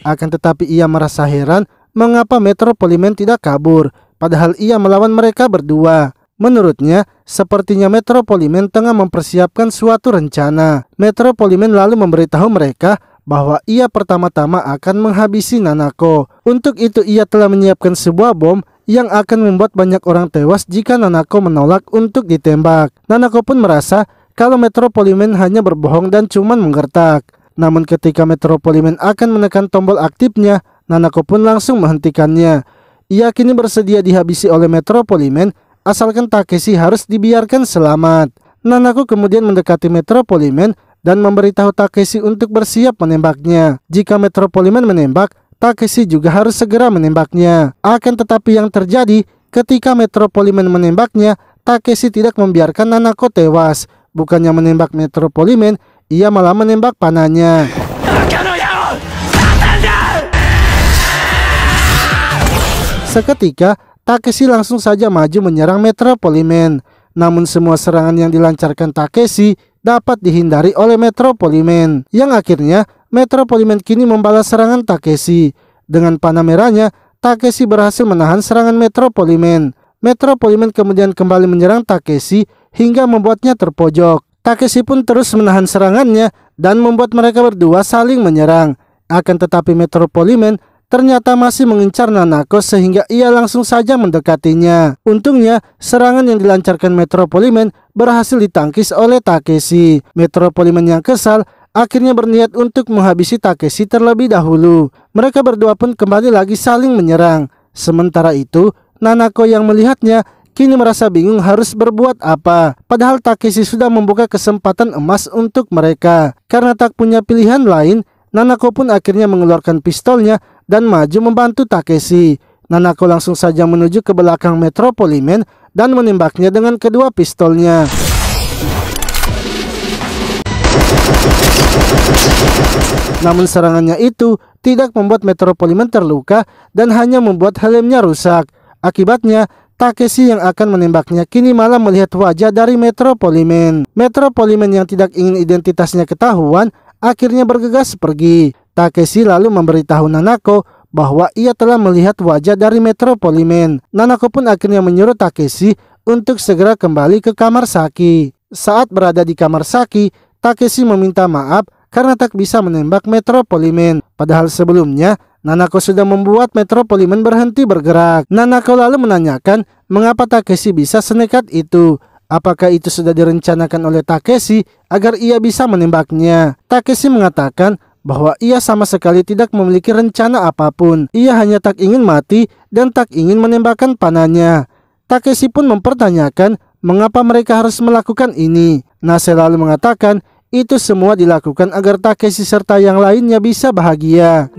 A: Akan tetapi ia merasa heran mengapa Metropoliman tidak kabur, padahal ia melawan mereka berdua. Menurutnya, sepertinya Metropoliman tengah mempersiapkan suatu rencana. Metropoliman lalu memberitahu mereka bahwa ia pertama-tama akan menghabisi Nanako. Untuk itu ia telah menyiapkan sebuah bom yang akan membuat banyak orang tewas jika Nanako menolak untuk ditembak. Nanako pun merasa kalau Metropoliman hanya berbohong dan cuman menggertak. Namun ketika Metropoliman akan menekan tombol aktifnya, Nanako pun langsung menghentikannya. Ia kini bersedia dihabisi oleh Metropoliman asalkan Takeshi harus dibiarkan selamat. Nanako kemudian mendekati Metropoliman dan memberitahu Takeshi untuk bersiap menembaknya. Jika Metropoliman menembak, Takeshi juga harus segera menembaknya. Akan tetapi yang terjadi ketika Metropoliman menembaknya, Takeshi tidak membiarkan Nanako tewas. Bukannya menembak Metropoliman, ia malah menembak panahnya. Seketika Takeshi langsung saja maju menyerang Metropoliman. Namun semua serangan yang dilancarkan Takeshi dapat dihindari oleh Metropoliman. Yang akhirnya Metropoliman kini membalas serangan Takeshi. Dengan panah merahnya, Takeshi berhasil menahan serangan Metropoliman. Metropoliman kemudian kembali menyerang Takeshi hingga membuatnya terpojok. Takeshi pun terus menahan serangannya dan membuat mereka berdua saling menyerang. Akan tetapi Metropoliman ternyata masih mengincar Nanako sehingga ia langsung saja mendekatinya. Untungnya serangan yang dilancarkan Metropoliman berhasil ditangkis oleh Takeshi. Metropoliman yang kesal akhirnya berniat untuk menghabisi Takeshi terlebih dahulu. Mereka berdua pun kembali lagi saling menyerang. Sementara itu Nanako yang melihatnya kini merasa bingung harus berbuat apa. Padahal Takeshi sudah membuka kesempatan emas untuk mereka. Karena tak punya pilihan lain, Nanako pun akhirnya mengeluarkan pistolnya dan maju membantu Takeshi. Nanako langsung saja menuju ke belakang Metropoliman dan menembaknya dengan kedua pistolnya. Namun serangannya itu tidak membuat Metropoliman terluka dan hanya membuat helmnya rusak. Akibatnya Takeshi yang akan menembaknya kini malah melihat wajah dari Metropoliman. Metropoliman yang tidak ingin identitasnya ketahuan akhirnya bergegas pergi. Takeshi lalu memberitahu Nanako bahwa ia telah melihat wajah dari Metropoliman. Nanako pun akhirnya menyuruh Takeshi untuk segera kembali ke kamar Saki. Saat berada di kamar Saki, Takeshi meminta maaf karena tak bisa menembak Metropoliman. Padahal sebelumnya Nanako sudah membuat Metropoliman berhenti bergerak. Nanako lalu menanyakan mengapa Takeshi bisa senekat itu. Apakah itu sudah direncanakan oleh Takeshi agar ia bisa menembaknya? Takeshi mengatakan bahwa ia sama sekali tidak memiliki rencana apapun. Ia hanya tak ingin mati dan tak ingin menembakkan panahnya. Takeshi pun mempertanyakan mengapa mereka harus melakukan ini. Nase lalu mengatakan itu semua dilakukan agar Takeshi serta yang lainnya bisa bahagia.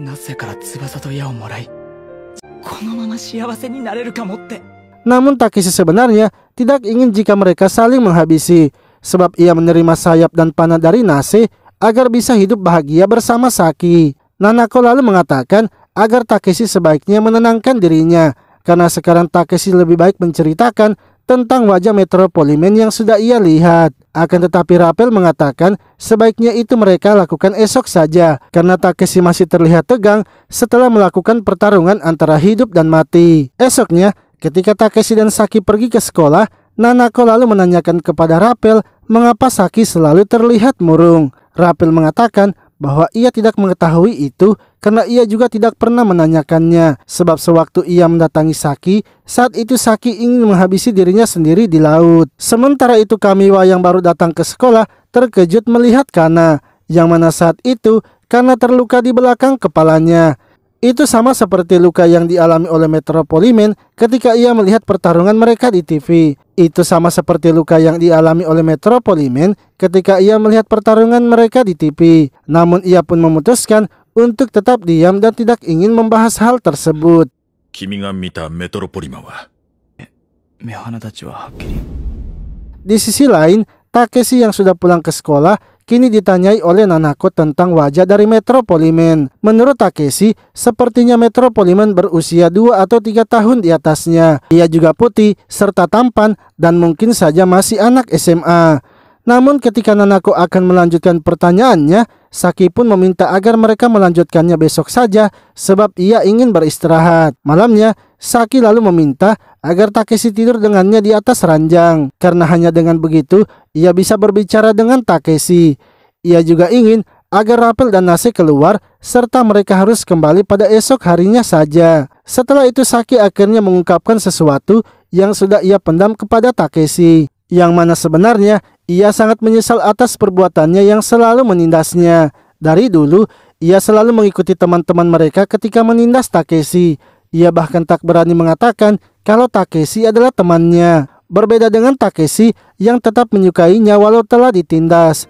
A: Namun Takeshi sebenarnya tidak ingin jika mereka saling menghabisi, sebab ia menerima sayap dan panah dari Nase agar bisa hidup bahagia bersama Saki. Nanako lalu mengatakan agar Takeshi sebaiknya menenangkan dirinya, karena sekarang Takeshi lebih baik menceritakan tentang wajah Metropoliman yang sudah ia lihat. Akan tetapi Rappel mengatakan sebaiknya itu mereka lakukan esok saja karena Takeshi masih terlihat tegang setelah melakukan pertarungan antara hidup dan mati. Esoknya, ketika Takeshi dan Saki pergi ke sekolah, Nanako lalu menanyakan kepada Rappel mengapa Saki selalu terlihat murung. Rappel mengatakan bahwa ia tidak mengetahui itu karena ia juga tidak pernah menanyakannya. Sebab sewaktu ia mendatangi Saki, saat itu Saki ingin menghabisi dirinya sendiri di laut. Sementara itu Kamiwa yang baru datang ke sekolah terkejut melihat Kana, yang mana saat itu Kana terluka di belakang kepalanya. Itu sama seperti luka yang dialami oleh Metropoliman ketika ia melihat pertarungan mereka di TV. Itu sama seperti luka yang dialami oleh Metropoliman ketika ia melihat pertarungan mereka di TV. Namun ia pun memutuskan untuk tetap diam dan tidak ingin membahas hal tersebut. Di sisi lain, Takeshi yang sudah pulang ke sekolah kini ditanyai oleh Nanako tentang wajah dari Metropoliman. Menurut Takeshi, sepertinya Metropoliman berusia 2 atau 3 tahun di atasnya. Ia juga putih serta tampan dan mungkin saja masih anak SMA. Namun ketika Nanako akan melanjutkan pertanyaannya, Saki pun meminta agar mereka melanjutkannya besok saja sebab ia ingin beristirahat. Malamnya, Saki lalu meminta agar Takeshi tidur dengannya di atas ranjang karena hanya dengan begitu ia bisa berbicara dengan Takeshi. Ia juga ingin agar Rappel dan Nase keluar serta mereka harus kembali pada esok harinya saja. Setelah itu Saki akhirnya mengungkapkan sesuatu yang sudah ia pendam kepada Takeshi, yang mana sebenarnya ia sangat menyesal atas perbuatannya yang selalu menindasnya. Dari dulu, ia selalu mengikuti teman-teman mereka ketika menindas Takeshi. Ia bahkan tak berani mengatakan kalau Takeshi adalah temannya. Berbeda dengan Takeshi yang tetap menyukainya walau telah ditindas.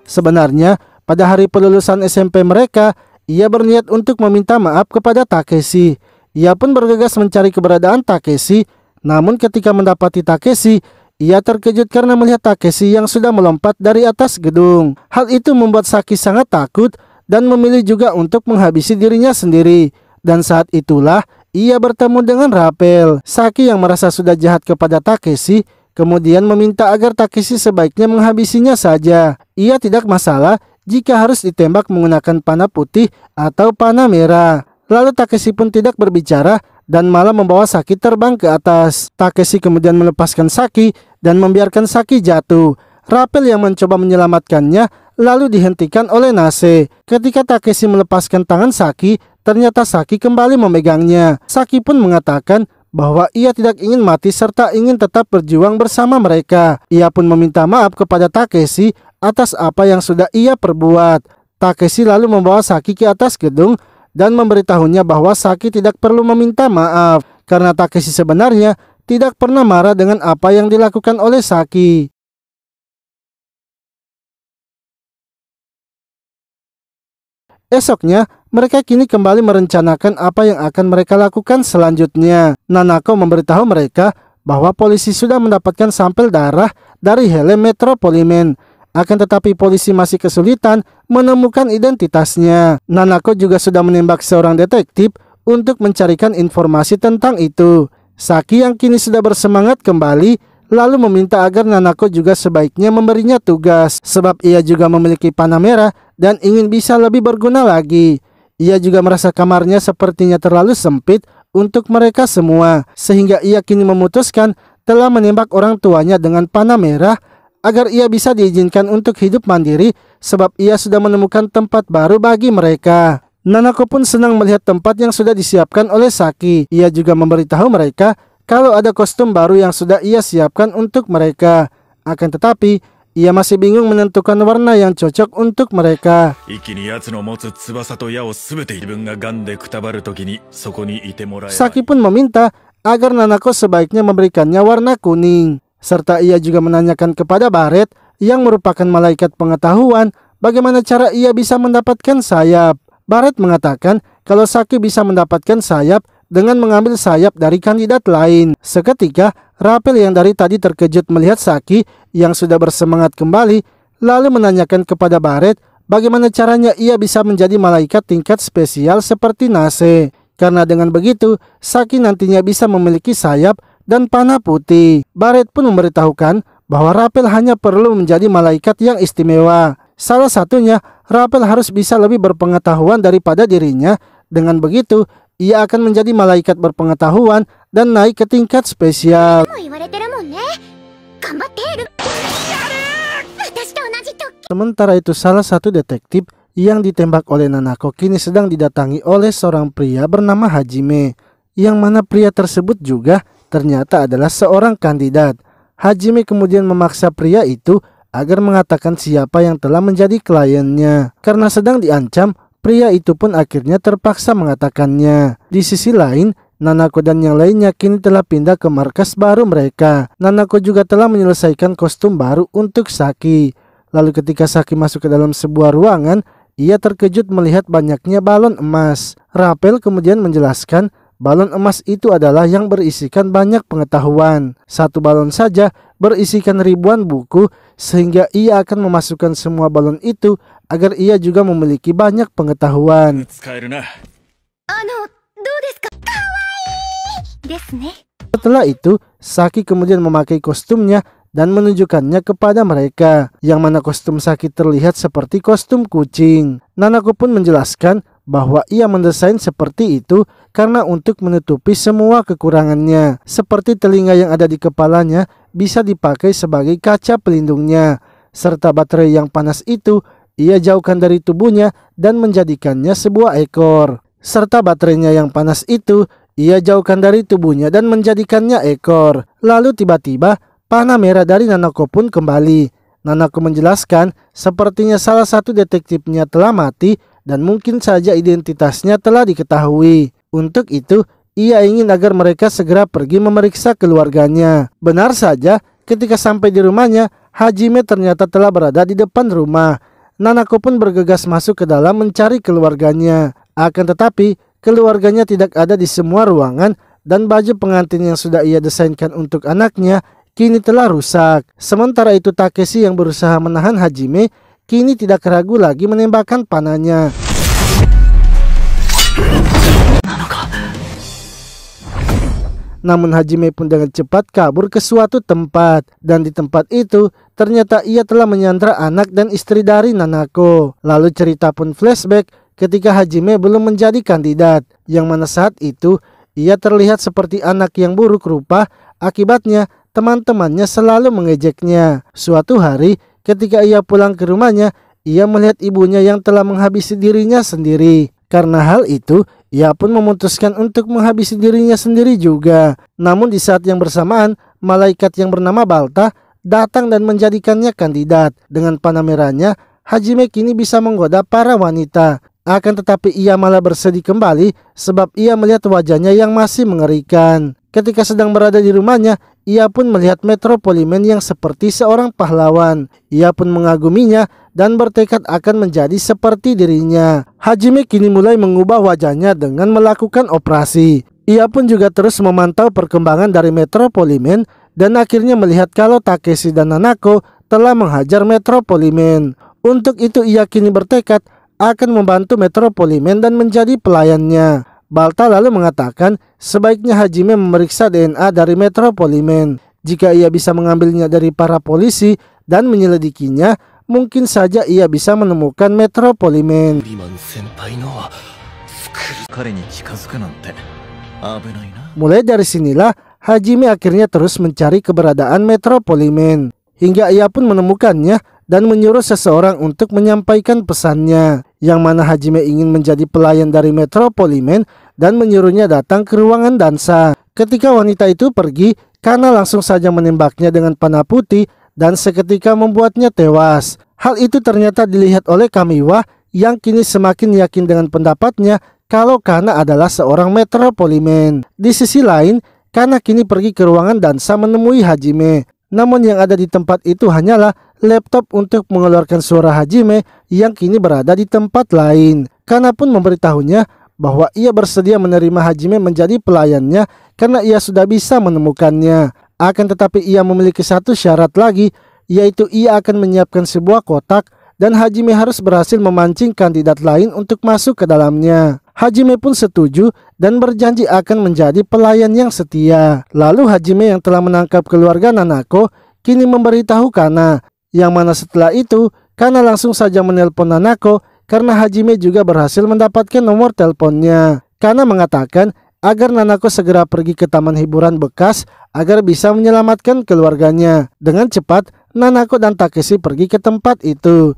A: Sebenarnya, pada hari pelulusan SMP mereka, ia berniat untuk meminta maaf kepada Takeshi. Ia pun bergegas mencari keberadaan Takeshi, namun ketika mendapati Takeshi, ia terkejut karena melihat Takeshi yang sudah melompat dari atas gedung. Hal itu membuat Saki sangat takut dan memilih juga untuk menghabisi dirinya sendiri. Dan saat itulah ia bertemu dengan Rappel. Saki yang merasa sudah jahat kepada Takeshi, kemudian meminta agar Takeshi sebaiknya menghabisinya saja. Ia tidak masalah jika harus ditembak menggunakan panah putih atau panah merah. Lalu Takeshi pun tidak berbicara dan malah membawa Saki terbang ke atas. Takeshi kemudian melepaskan Saki dan membiarkan Saki jatuh. Rappel yang mencoba menyelamatkannya lalu dihentikan oleh Nase. Ketika Takeshi melepaskan tangan Saki, ternyata Saki kembali memegangnya. Saki pun mengatakan bahwa ia tidak ingin mati serta ingin tetap berjuang bersama mereka. Ia pun meminta maaf kepada Takeshi atas apa yang sudah ia perbuat. Takeshi lalu membawa Saki ke atas gedung dan memberitahunya bahwa Saki tidak perlu meminta maaf karena Takeshi sebenarnya tidak pernah marah dengan apa yang dilakukan oleh Saki. Esoknya, mereka kini kembali merencanakan apa yang akan mereka lakukan selanjutnya. Nanako memberitahu mereka bahwa polisi sudah mendapatkan sampel darah dari helm Metropoliman. Akan tetapi polisi masih kesulitan menemukan identitasnya. Nanako juga sudah menembak seorang detektif untuk mencarikan informasi tentang itu. Saki yang kini sudah bersemangat kembali lalu meminta agar Nanako juga sebaiknya memberinya tugas sebab ia juga memiliki panah merah dan ingin bisa lebih berguna lagi. Ia juga merasa kamarnya sepertinya terlalu sempit untuk mereka semua sehingga ia kini memutuskan telah menembak orang tuanya dengan panah merah agar ia bisa diizinkan untuk hidup mandiri sebab ia sudah menemukan tempat baru bagi mereka. Nanako pun senang melihat tempat yang sudah disiapkan oleh Saki. Ia juga memberitahu mereka kalau ada kostum baru yang sudah ia siapkan untuk mereka. Akan tetapi, ia masih bingung menentukan warna yang cocok untuk mereka. Saki pun meminta agar Nanako sebaiknya memberikannya warna kuning. Serta ia juga menanyakan kepada Barret yang merupakan malaikat pengetahuan bagaimana cara ia bisa mendapatkan sayap. Barret mengatakan kalau Saki bisa mendapatkan sayap dengan mengambil sayap dari kandidat lain. Seketika, Rappel yang dari tadi terkejut melihat Saki yang sudah bersemangat kembali lalu menanyakan kepada Barret bagaimana caranya ia bisa menjadi malaikat tingkat spesial seperti Nase. Karena dengan begitu, Saki nantinya bisa memiliki sayap dan panah putih. Barret pun memberitahukan bahwa Rapel hanya perlu menjadi malaikat yang istimewa. Salah satunya, Rapel harus bisa lebih berpengetahuan daripada dirinya. Dengan begitu, ia akan menjadi malaikat berpengetahuan dan naik ke tingkat spesial. Sementara itu, salah satu detektif yang ditembak oleh Nanako kini sedang didatangi oleh seorang pria bernama Hajime, yang mana pria tersebut juga ternyata adalah seorang kandidat. Hajime kemudian memaksa pria itu agar mengatakan siapa yang telah menjadi kliennya. Karena sedang diancam, pria itu pun akhirnya terpaksa mengatakannya. Di sisi lain, Nanako dan yang lainnya kini telah pindah ke markas baru mereka. Nanako juga telah menyelesaikan kostum baru untuk Saki. Lalu ketika Saki masuk ke dalam sebuah ruangan, ia terkejut melihat banyaknya balon emas. Rapel kemudian menjelaskan balon emas itu adalah yang berisikan banyak pengetahuan. Satu balon saja berisikan ribuan buku, sehingga ia akan memasukkan semua balon itu agar ia juga memiliki banyak pengetahuan. Setelah itu, Saki kemudian memakai kostumnya dan menunjukkannya kepada mereka, yang mana kostum Saki terlihat seperti kostum kucing. Nanako pun menjelaskan bahwa ia mendesain seperti itu karena untuk menutupi semua kekurangannya, seperti telinga yang ada di kepalanya bisa dipakai sebagai kaca pelindungnya, serta baterai yang panas itu ia jauhkan dari tubuhnya dan menjadikannya sebuah ekor. Serta baterainya yang panas itu ia jauhkan dari tubuhnya dan menjadikannya ekor. Lalu tiba-tiba panah merah dari Nanako pun kembali. Nanako menjelaskan sepertinya salah satu detektifnya telah mati dan mungkin saja identitasnya telah diketahui. Untuk itu, ia ingin agar mereka segera pergi memeriksa keluarganya. Benar saja, ketika sampai di rumahnya, Hajime ternyata telah berada di depan rumah. Nanako pun bergegas masuk ke dalam mencari keluarganya. Akan tetapi, keluarganya tidak ada di semua ruangan dan baju pengantin yang sudah ia desainkan untuk anaknya kini telah rusak. Sementara itu Takeshi yang berusaha menahan Hajime kini tidak ragu lagi menembakkan panahnya. Namun Hajime pun dengan cepat kabur ke suatu tempat, dan di tempat itu ternyata ia telah menyandra anak dan istri dari Nanako. Lalu cerita pun flashback ketika Hajime belum menjadi kandidat, yang mana saat itu ia terlihat seperti anak yang buruk rupa. Akibatnya teman-temannya selalu mengejeknya. Suatu hari ketika ia pulang ke rumahnya, ia melihat ibunya yang telah menghabisi dirinya sendiri. Karena hal itu, ia pun memutuskan untuk menghabisi dirinya sendiri juga. Namun di saat yang bersamaan, malaikat yang bernama Balta datang dan menjadikannya kandidat. Dengan panah merahnya, Hajime kini bisa menggoda para wanita. Akan tetapi ia malah bersedih kembali sebab ia melihat wajahnya yang masih mengerikan. Ketika sedang berada di rumahnya, ia pun melihat Metropoliman yang seperti seorang pahlawan. Ia pun mengaguminya dan bertekad akan menjadi seperti dirinya. Hajime kini mulai mengubah wajahnya dengan melakukan operasi. Ia pun juga terus memantau perkembangan dari Metropoliman dan akhirnya melihat kalau Takeshi dan Nanako telah menghajar Metropoliman. Untuk itu ia kini bertekad akan membantu Metropoliman dan menjadi pelayannya. Balta lalu mengatakan sebaiknya Hajime memeriksa DNA dari Metropoliman. Jika ia bisa mengambilnya dari para polisi dan menyelidikinya, mungkin saja ia bisa menemukan Metropoliman. Mulai dari sinilah Hajime akhirnya terus mencari keberadaan Metropoliman, hingga ia pun menemukannya dan menyuruh seseorang untuk menyampaikan pesannya, yang mana Hajime ingin menjadi pelayan dari Metropoliman dan menyuruhnya datang ke ruangan dansa. Ketika wanita itu pergi, Kana langsung saja menembaknya dengan panah putih dan seketika membuatnya tewas. Hal itu ternyata dilihat oleh Kamiwa yang kini semakin yakin dengan pendapatnya kalau Kana adalah seorang Metropoliman. Di sisi lain, Kana kini pergi ke ruangan dansa menemui Hajime. Namun yang ada di tempat itu hanyalah laptop untuk mengeluarkan suara Hajime yang kini berada di tempat lain. Kana pun memberitahunya bahwa ia bersedia menerima Hajime menjadi pelayannya karena ia sudah bisa menemukannya. Akan tetapi ia memiliki satu syarat lagi, yaitu ia akan menyiapkan sebuah kotak dan Hajime harus berhasil memancing kandidat lain untuk masuk ke dalamnya. Hajime pun setuju dan berjanji akan menjadi pelayan yang setia. Lalu Hajime yang telah menangkap keluarga Nanako kini memberitahu Kana, yang mana setelah itu Kana langsung saja menelpon Nanako karena Hajime juga berhasil mendapatkan nomor teleponnya. Kana mengatakan agar Nanako segera pergi ke taman hiburan bekas agar bisa menyelamatkan keluarganya. Dengan cepat, Nanako dan Takeshi pergi ke tempat itu.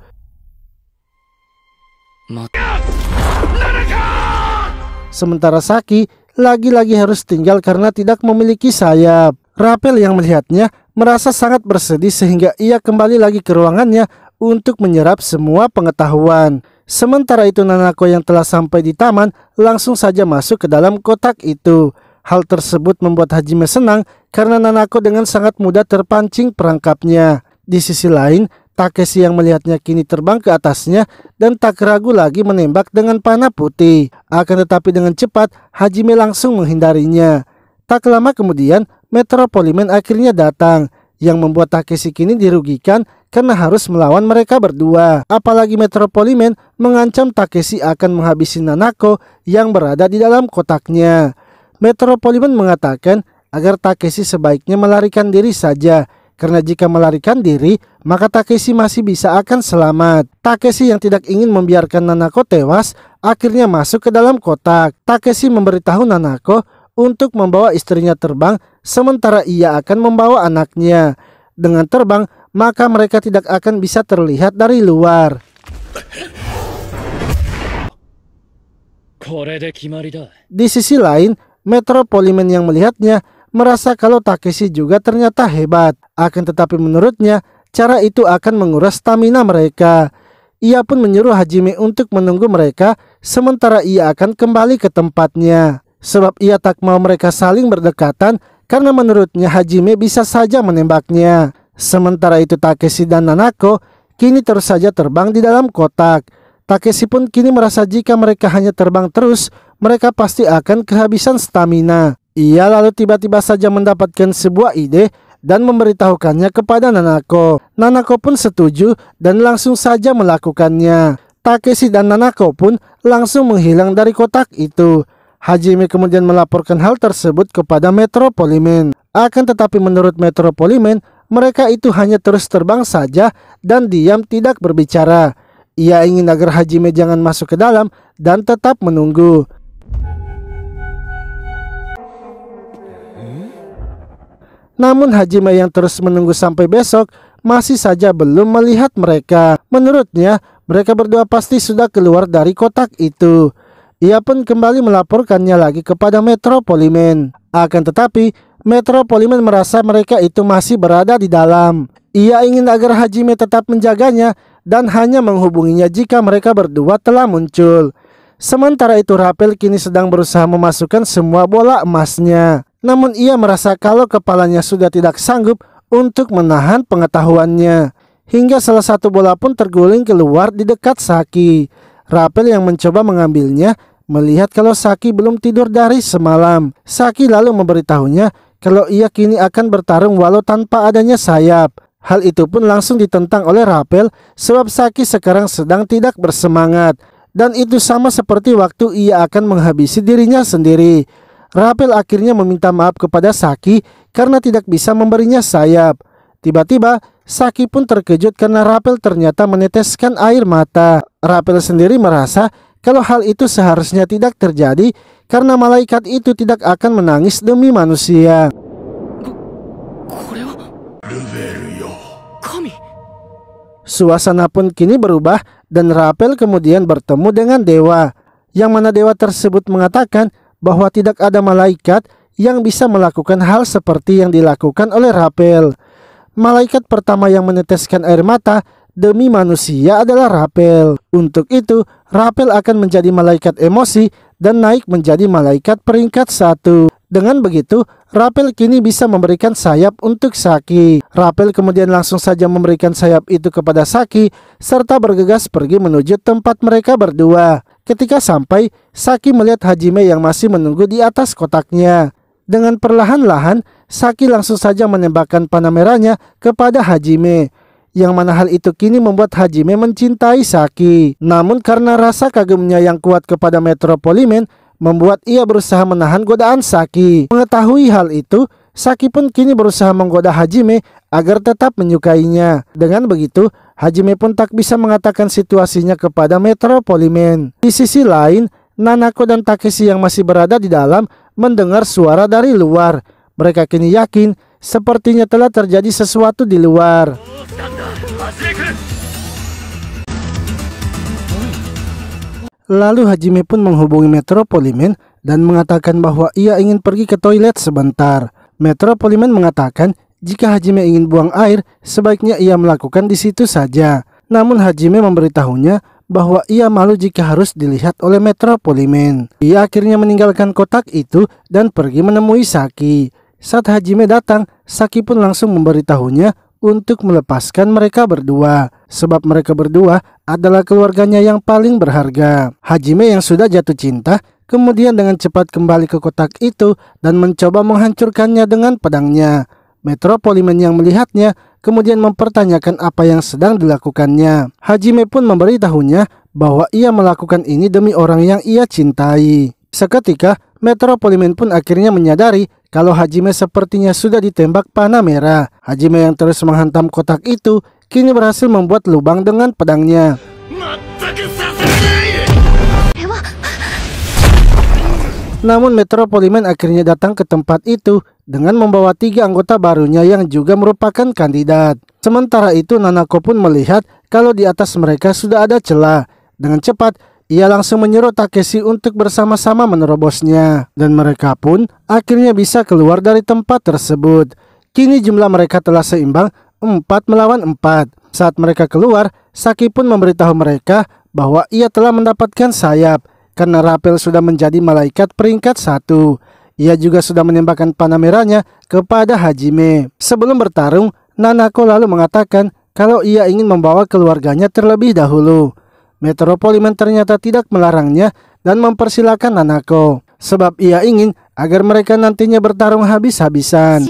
A: Sementara Saki lagi-lagi harus tinggal karena tidak memiliki sayap. Rappel yang melihatnya merasa sangat bersedih sehingga ia kembali lagi ke ruangannya untuk menyerap semua pengetahuan. Sementara itu Nanako yang telah sampai di taman langsung saja masuk ke dalam kotak itu. Hal tersebut membuat Hajime senang karena Nanako dengan sangat mudah terpancing perangkapnya. Di sisi lain, Takeshi yang melihatnya kini terbang ke atasnya dan tak ragu lagi menembak dengan panah putih. Akan tetapi dengan cepat, Hajime langsung menghindarinya. Tak lama kemudian, Metropoliman akhirnya datang, yang membuat Takeshi kini dirugikan karena harus melawan mereka berdua. Apalagi Metropoliman mengancam Takeshi akan menghabisi Nanako yang berada di dalam kotaknya. Metropoliman mengatakan agar Takeshi sebaiknya melarikan diri saja, karena jika melarikan diri, maka Takeshi masih bisa akan selamat. Takeshi yang tidak ingin membiarkan Nanako tewas, akhirnya masuk ke dalam kotak. Takeshi memberitahu Nanako untuk membawa istrinya terbang, sementara ia akan membawa anaknya. Dengan terbang, maka mereka tidak akan bisa terlihat dari luar. Di sisi lain, Metropoliman yang melihatnya merasa kalau Takeshi juga ternyata hebat. Akan tetapi menurutnya, cara itu akan menguras stamina mereka. Ia pun menyuruh Hajime untuk menunggu mereka, sementara ia akan kembali ke tempatnya. Sebab ia tak mau mereka saling berdekatan, karena menurutnya Hajime bisa saja menembaknya. Sementara itu Takeshi dan Nanako kini terus saja terbang di dalam kotak. Takeshi pun kini merasa jika mereka hanya terbang terus, mereka pasti akan kehabisan stamina. Ia lalu tiba-tiba saja mendapatkan sebuah ide dan memberitahukannya kepada Nanako. Nanako pun setuju dan langsung saja melakukannya. Takeshi dan Nanako pun langsung menghilang dari kotak itu. Hajime kemudian melaporkan hal tersebut kepada Metropoliman. Akan tetapi menurut Metropoliman, mereka itu hanya terus terbang saja dan diam tidak berbicara. Ia ingin agar Hajime jangan masuk ke dalam dan tetap menunggu. Namun Hajime yang terus menunggu sampai besok masih saja belum melihat mereka. Menurutnya, mereka berdua pasti sudah keluar dari kotak itu. Ia pun kembali melaporkannya lagi kepada Metropoliman. Akan tetapi, Metropoliman merasa mereka itu masih berada di dalam. Ia ingin agar Hajime tetap menjaganya dan hanya menghubunginya jika mereka berdua telah muncul. Sementara itu Rappel kini sedang berusaha memasukkan semua bola emasnya. Namun ia merasa kalau kepalanya sudah tidak sanggup untuk menahan pengetahuannya. Hingga salah satu bola pun terguling keluar di dekat Saki. Rappel yang mencoba mengambilnya melihat kalau Saki belum tidur dari semalam. Saki lalu memberitahunya kalau ia kini akan bertarung walau tanpa adanya sayap. Hal itu pun langsung ditentang oleh Rappel sebab Saki sekarang sedang tidak bersemangat. Dan itu sama seperti waktu ia akan menghabisi dirinya sendiri. Rappel akhirnya meminta maaf kepada Saki karena tidak bisa memberinya sayap. Tiba-tiba Saki pun terkejut karena Rappel ternyata meneteskan air mata. Rappel sendiri merasa kalau hal itu seharusnya tidak terjadi karena malaikat itu tidak akan menangis demi manusia. Suasana pun kini berubah dan Rappel kemudian bertemu dengan dewa. Yang mana dewa tersebut mengatakan bahwa tidak ada malaikat yang bisa melakukan hal seperti yang dilakukan oleh Rappel. Malaikat pertama yang meneteskan air mata demi manusia adalah Rappel. Untuk itu, Rappel akan menjadi malaikat emosi dan naik menjadi malaikat peringkat 1. Dengan begitu, Rappel kini bisa memberikan sayap untuk Saki. Rappel kemudian langsung saja memberikan sayap itu kepada Saki serta bergegas pergi menuju tempat mereka berdua. Ketika sampai, Saki melihat Hajime yang masih menunggu di atas kotaknya. Dengan perlahan-lahan, Saki langsung saja menembakkan panah merahnya kepada Hajime. yang mana hal itu kini membuat Hajime mencintai Saki. Namun karena rasa kagumnya yang kuat kepada Metropoliman membuat ia berusaha menahan godaan Saki. Mengetahui hal itu, Saki pun kini berusaha menggoda Hajime agar tetap menyukainya. Dengan begitu, Hajime pun tak bisa mengatakan situasinya kepada Metropoliman. Di sisi lain, Nanako dan Takeshi yang masih berada di dalam mendengar suara dari luar. Mereka kini yakin sepertinya telah terjadi sesuatu di luar. Lalu Hajime pun menghubungi Metropoliman dan mengatakan bahwa ia ingin pergi ke toilet sebentar. Metropoliman mengatakan jika Hajime ingin buang air, sebaiknya ia melakukan di situ saja. Namun Hajime memberitahunya bahwa ia malu jika harus dilihat oleh Metropoliman. Ia akhirnya meninggalkan kotak itu dan pergi menemui Saki. Saat Hajime datang, Saki pun langsung memberitahunya untuk melepaskan mereka berdua, sebab mereka berdua adalah keluarganya yang paling berharga. Hajime yang sudah jatuh cinta kemudian dengan cepat kembali ke kotak itu dan mencoba menghancurkannya dengan pedangnya. Metropoliman yang melihatnya kemudian mempertanyakan apa yang sedang dilakukannya. Hajime pun memberitahunya bahwa ia melakukan ini demi orang yang ia cintai. Seketika, Metropoliman pun akhirnya menyadari kalau Hajime sepertinya sudah ditembak panah merah. Hajime yang terus menghantam kotak itu kini berhasil membuat lubang dengan pedangnya. Namun Metropoliman akhirnya datang ke tempat itu dengan membawa 3 anggota barunya yang juga merupakan kandidat. Sementara itu Nanako pun melihat kalau di atas mereka sudah ada celah. Dengan cepat ia langsung menyuruh Takeshi untuk bersama-sama menerobosnya. Dan mereka pun akhirnya bisa keluar dari tempat tersebut. Kini jumlah mereka telah seimbang 4 melawan 4. Saat mereka keluar, Saki pun memberitahu mereka bahwa ia telah mendapatkan sayap karena Rapel sudah menjadi malaikat peringkat 1. Ia juga sudah menembakkan panah merahnya kepada Hajime. Sebelum bertarung, Nanako lalu mengatakan kalau ia ingin membawa keluarganya terlebih dahulu. Metropoliman ternyata tidak melarangnya dan mempersilahkan Nanako, sebab ia ingin agar mereka nantinya bertarung habis-habisan.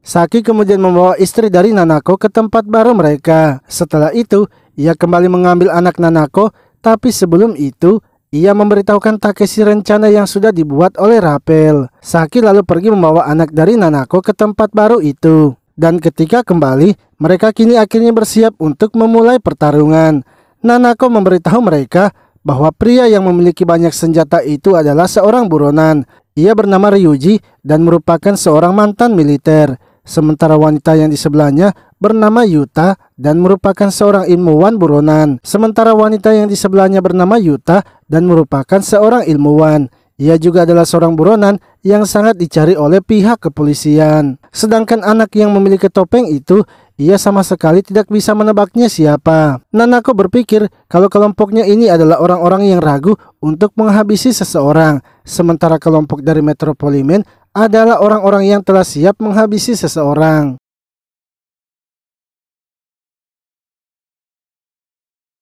A: Saki kemudian membawa istri dari Nanako ke tempat baru mereka. Setelah itu, ia kembali mengambil anak Nanako, tapi sebelum itu, ia memberitahukan Takeshi rencana yang sudah dibuat oleh Rapel. Saki lalu pergi membawa anak dari Nanako ke tempat baru itu. Dan ketika kembali, mereka kini akhirnya bersiap untuk memulai pertarungan. Nanako memberitahu mereka bahwa pria yang memiliki banyak senjata itu adalah seorang buronan. Ia bernama Ryuji dan merupakan seorang mantan militer. Sementara wanita yang di sebelahnya bernama Yuta dan merupakan seorang ilmuwan buronan. Sementara wanita yang di sebelahnya bernama Yuta dan merupakan seorang ilmuwan. Ia juga adalah seorang buronan yang sangat dicari oleh pihak kepolisian. Sedangkan anak yang memiliki topeng itu, ia sama sekali tidak bisa menebaknya siapa. Nanako berpikir kalau kelompoknya ini adalah orang-orang yang ragu untuk menghabisi seseorang. Sementara kelompok dari Metropoliman adalah orang-orang yang telah siap menghabisi seseorang.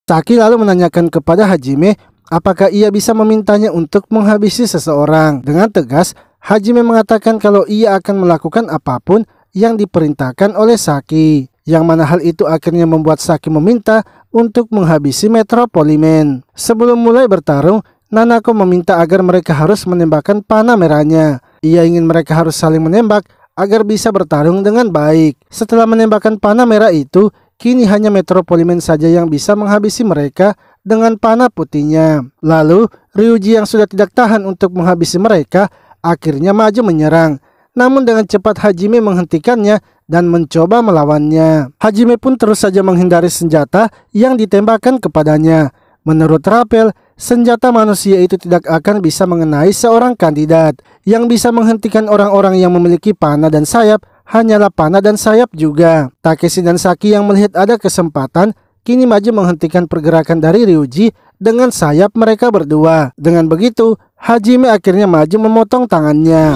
A: Saki lalu menanyakan kepada Hajime apakah ia bisa memintanya untuk menghabisi seseorang. Dengan tegas, Hajime mengatakan kalau ia akan melakukan apapun yang diperintahkan oleh Saki. Yang mana hal itu akhirnya membuat Saki meminta untuk menghabisi Metropoliman. Sebelum mulai bertarung, Nanako meminta agar mereka harus menembakkan panah merahnya. Ia ingin mereka harus saling menembak agar bisa bertarung dengan baik. Setelah menembakkan panah merah itu, kini hanya Metropoliman saja yang bisa menghabisi mereka dengan panah putihnya. Lalu Ryuji yang sudah tidak tahan untuk menghabisi mereka akhirnya maju menyerang. Namun dengan cepat Hajime menghentikannya dan mencoba melawannya. Hajime pun terus saja menghindari senjata yang ditembakkan kepadanya. Menurut Rapel, senjata manusia itu tidak akan bisa mengenai seorang kandidat. Yang bisa menghentikan orang-orang yang memiliki panah dan sayap hanyalah panah dan sayap juga. Takeshi dan Saki yang melihat ada kesempatan kini maju menghentikan pergerakan dari Ryuji dengan sayap mereka berdua. Dengan begitu, Hajime akhirnya maju memotong tangannya.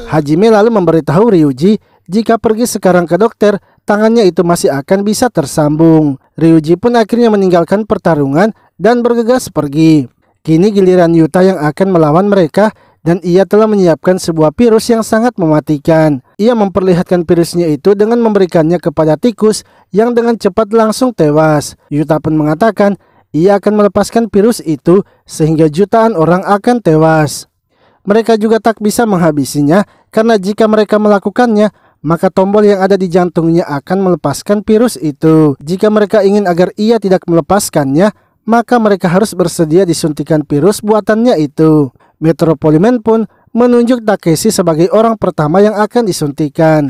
A: Hajime lalu memberitahu Ryuji jika pergi sekarang ke dokter, tangannya itu masih akan bisa tersambung. Ryuji pun akhirnya meninggalkan pertarungan dan bergegas pergi. Kini giliran Yuta yang akan melawan mereka dan ia telah menyiapkan sebuah virus yang sangat mematikan. Ia memperlihatkan virusnya itu dengan memberikannya kepada tikus yang dengan cepat langsung tewas. Yuta pun mengatakan ia akan melepaskan virus itu sehingga jutaan orang akan tewas. Mereka juga tak bisa menghabisinya karena jika mereka melakukannya, maka tombol yang ada di jantungnya akan melepaskan virus itu. Jika mereka ingin agar ia tidak melepaskannya, maka mereka harus bersedia disuntikan virus buatannya itu. Metro Poliman pun menunjuk Takeshi sebagai orang pertama yang akan disuntikan.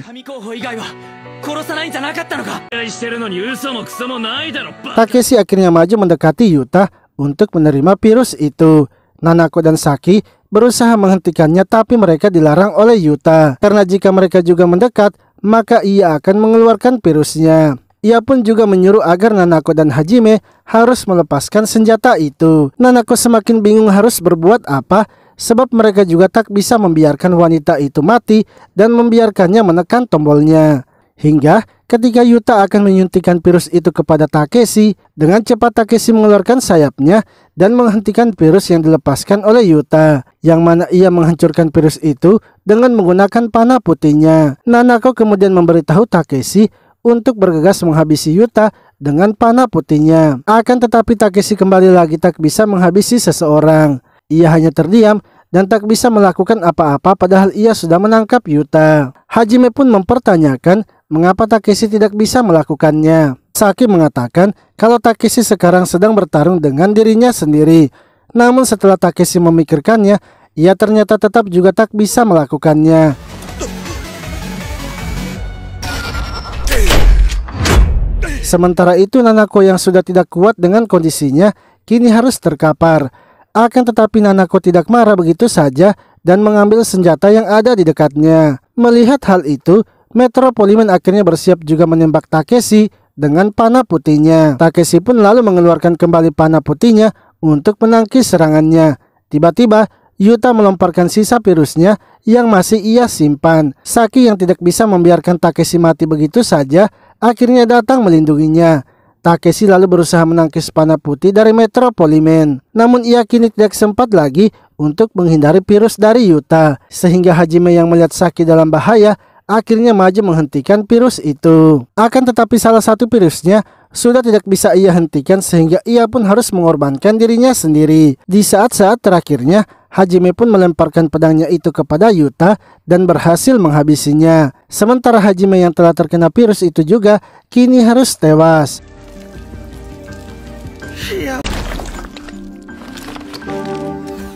A: Takeshi akhirnya maju mendekati Yuta untuk menerima virus itu. Nanako dan Saki berusaha menghentikannya tapi mereka dilarang oleh Yuta. Karena jika mereka juga mendekat, maka ia akan mengeluarkan virusnya. Ia pun juga menyuruh agar Nanako dan Hajime harus melepaskan senjata itu. Nanako semakin bingung harus berbuat apa, sebab mereka juga tak bisa membiarkan wanita itu mati dan membiarkannya menekan tombolnya. Hingga ketika Yuta akan menyuntikkan virus itu kepada Takeshi, dengan cepat Takeshi mengeluarkan sayapnya dan menghentikan virus yang dilepaskan oleh Yuta, yang mana ia menghancurkan virus itu dengan menggunakan panah putihnya. Nanako kemudian memberitahu Takeshi untuk bergegas menghabisi Yuta dengan panah putihnya. Akan tetapi Takeshi kembali lagi tak bisa menghabisi seseorang. Ia hanya terdiam dan tak bisa melakukan apa-apa padahal ia sudah menangkap Yuta. Hajime pun mempertanyakan mengapa Takeshi tidak bisa melakukannya. Saki mengatakan kalau Takeshi sekarang sedang bertarung dengan dirinya sendiri. Namun setelah Takeshi memikirkannya, ia ternyata tetap juga tak bisa melakukannya. Sementara itu Nanako yang sudah tidak kuat dengan kondisinya kini harus terkapar. Akan tetapi Nanako tidak marah begitu saja dan mengambil senjata yang ada di dekatnya. Melihat hal itu, Metro Poliman akhirnya bersiap juga menembak Takeshi dengan panah putihnya. Takeshi pun lalu mengeluarkan kembali panah putihnya untuk menangkis serangannya. Tiba-tiba Yuta melomparkan sisa virusnya yang masih ia simpan. Saki yang tidak bisa membiarkan Takeshi mati begitu saja akhirnya datang melindunginya. Takeshi lalu berusaha menangkis panah putih dari Metro Poliman. Namun ia kini tidak sempat lagi untuk menghindari virus dari Yuta. Sehingga Hajime yang melihat Saki dalam bahaya akhirnya maju menghentikan virus itu. Akan tetapi salah satu virusnya sudah tidak bisa ia hentikan sehingga ia pun harus mengorbankan dirinya sendiri. Di saat-saat terakhirnya, Hajime pun melemparkan pedangnya itu kepada Yuta dan berhasil menghabisinya. Sementara Hajime yang telah terkena virus itu juga kini harus tewas.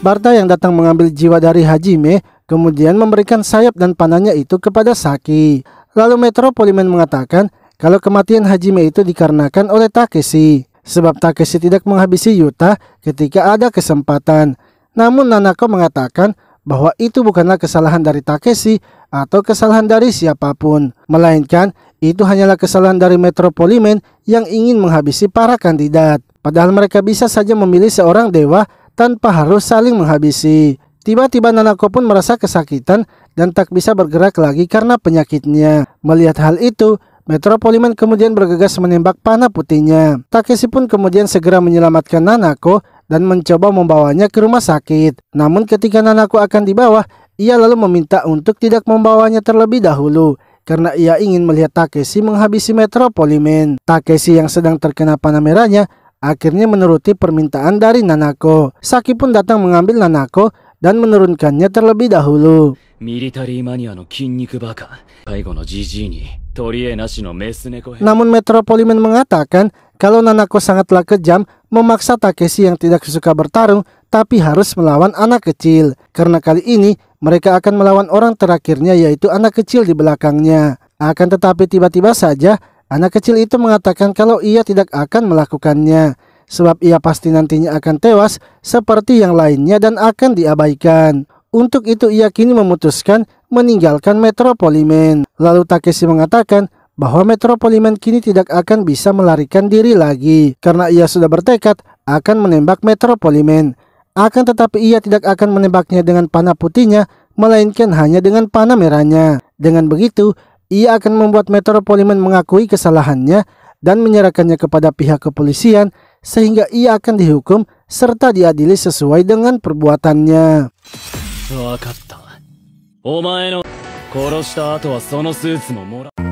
A: Barta yang datang mengambil jiwa dari Hajime kemudian memberikan sayap dan panahnya itu kepada Saki. Lalu Metro Poliman mengatakan kalau kematian Hajime itu dikarenakan oleh Takeshi, sebab Takeshi tidak menghabisi Yuta ketika ada kesempatan. Namun Nanako mengatakan bahwa itu bukanlah kesalahan dari Takeshi atau kesalahan dari siapapun, melainkan itu hanyalah kesalahan dari Metro Poliman yang ingin menghabisi para kandidat. Padahal mereka bisa saja memilih seorang dewa tanpa harus saling menghabisi. Tiba-tiba Nanako pun merasa kesakitan dan tak bisa bergerak lagi karena penyakitnya. Melihat hal itu, Metro Poliman kemudian bergegas menembak panah putihnya. Takeshi pun kemudian segera menyelamatkan Nanako dan mencoba membawanya ke rumah sakit. Namun ketika Nanako akan dibawa, ia lalu meminta untuk tidak membawanya terlebih dahulu karena ia ingin melihat Takeshi menghabisi Metro Poliman. Takeshi yang sedang terkena panah merahnya akhirnya menuruti permintaan dari Nanako. Saki pun datang mengambil Nanako dan menurunkannya terlebih dahulu. Namun Metro Poliman mengatakan kalau Nanako sangatlah kejam memaksa Takeshi yang tidak suka bertarung tapi harus melawan anak kecil. Karena kali ini mereka akan melawan orang terakhirnya yaitu anak kecil di belakangnya. Akan tetapi tiba-tiba saja anak kecil itu mengatakan kalau ia tidak akan melakukannya, sebab ia pasti nantinya akan tewas seperti yang lainnya dan akan diabaikan. Untuk itu ia kini memutuskan meninggalkan Metro Poliman. Lalu Takeshi mengatakan bahwa Metro Poliman kini tidak akan bisa melarikan diri lagi karena ia sudah bertekad akan menembak Metro Poliman. Akan tetapi ia tidak akan menembaknya dengan panah putihnya, melainkan hanya dengan panah merahnya. Dengan begitu, ia akan membuat Metro Poliman mengakui kesalahannya dan menyerahkannya kepada pihak kepolisian sehingga ia akan dihukum serta diadili sesuai dengan perbuatannya.
B: わかった。お前の殺した後はそのスーツももらう。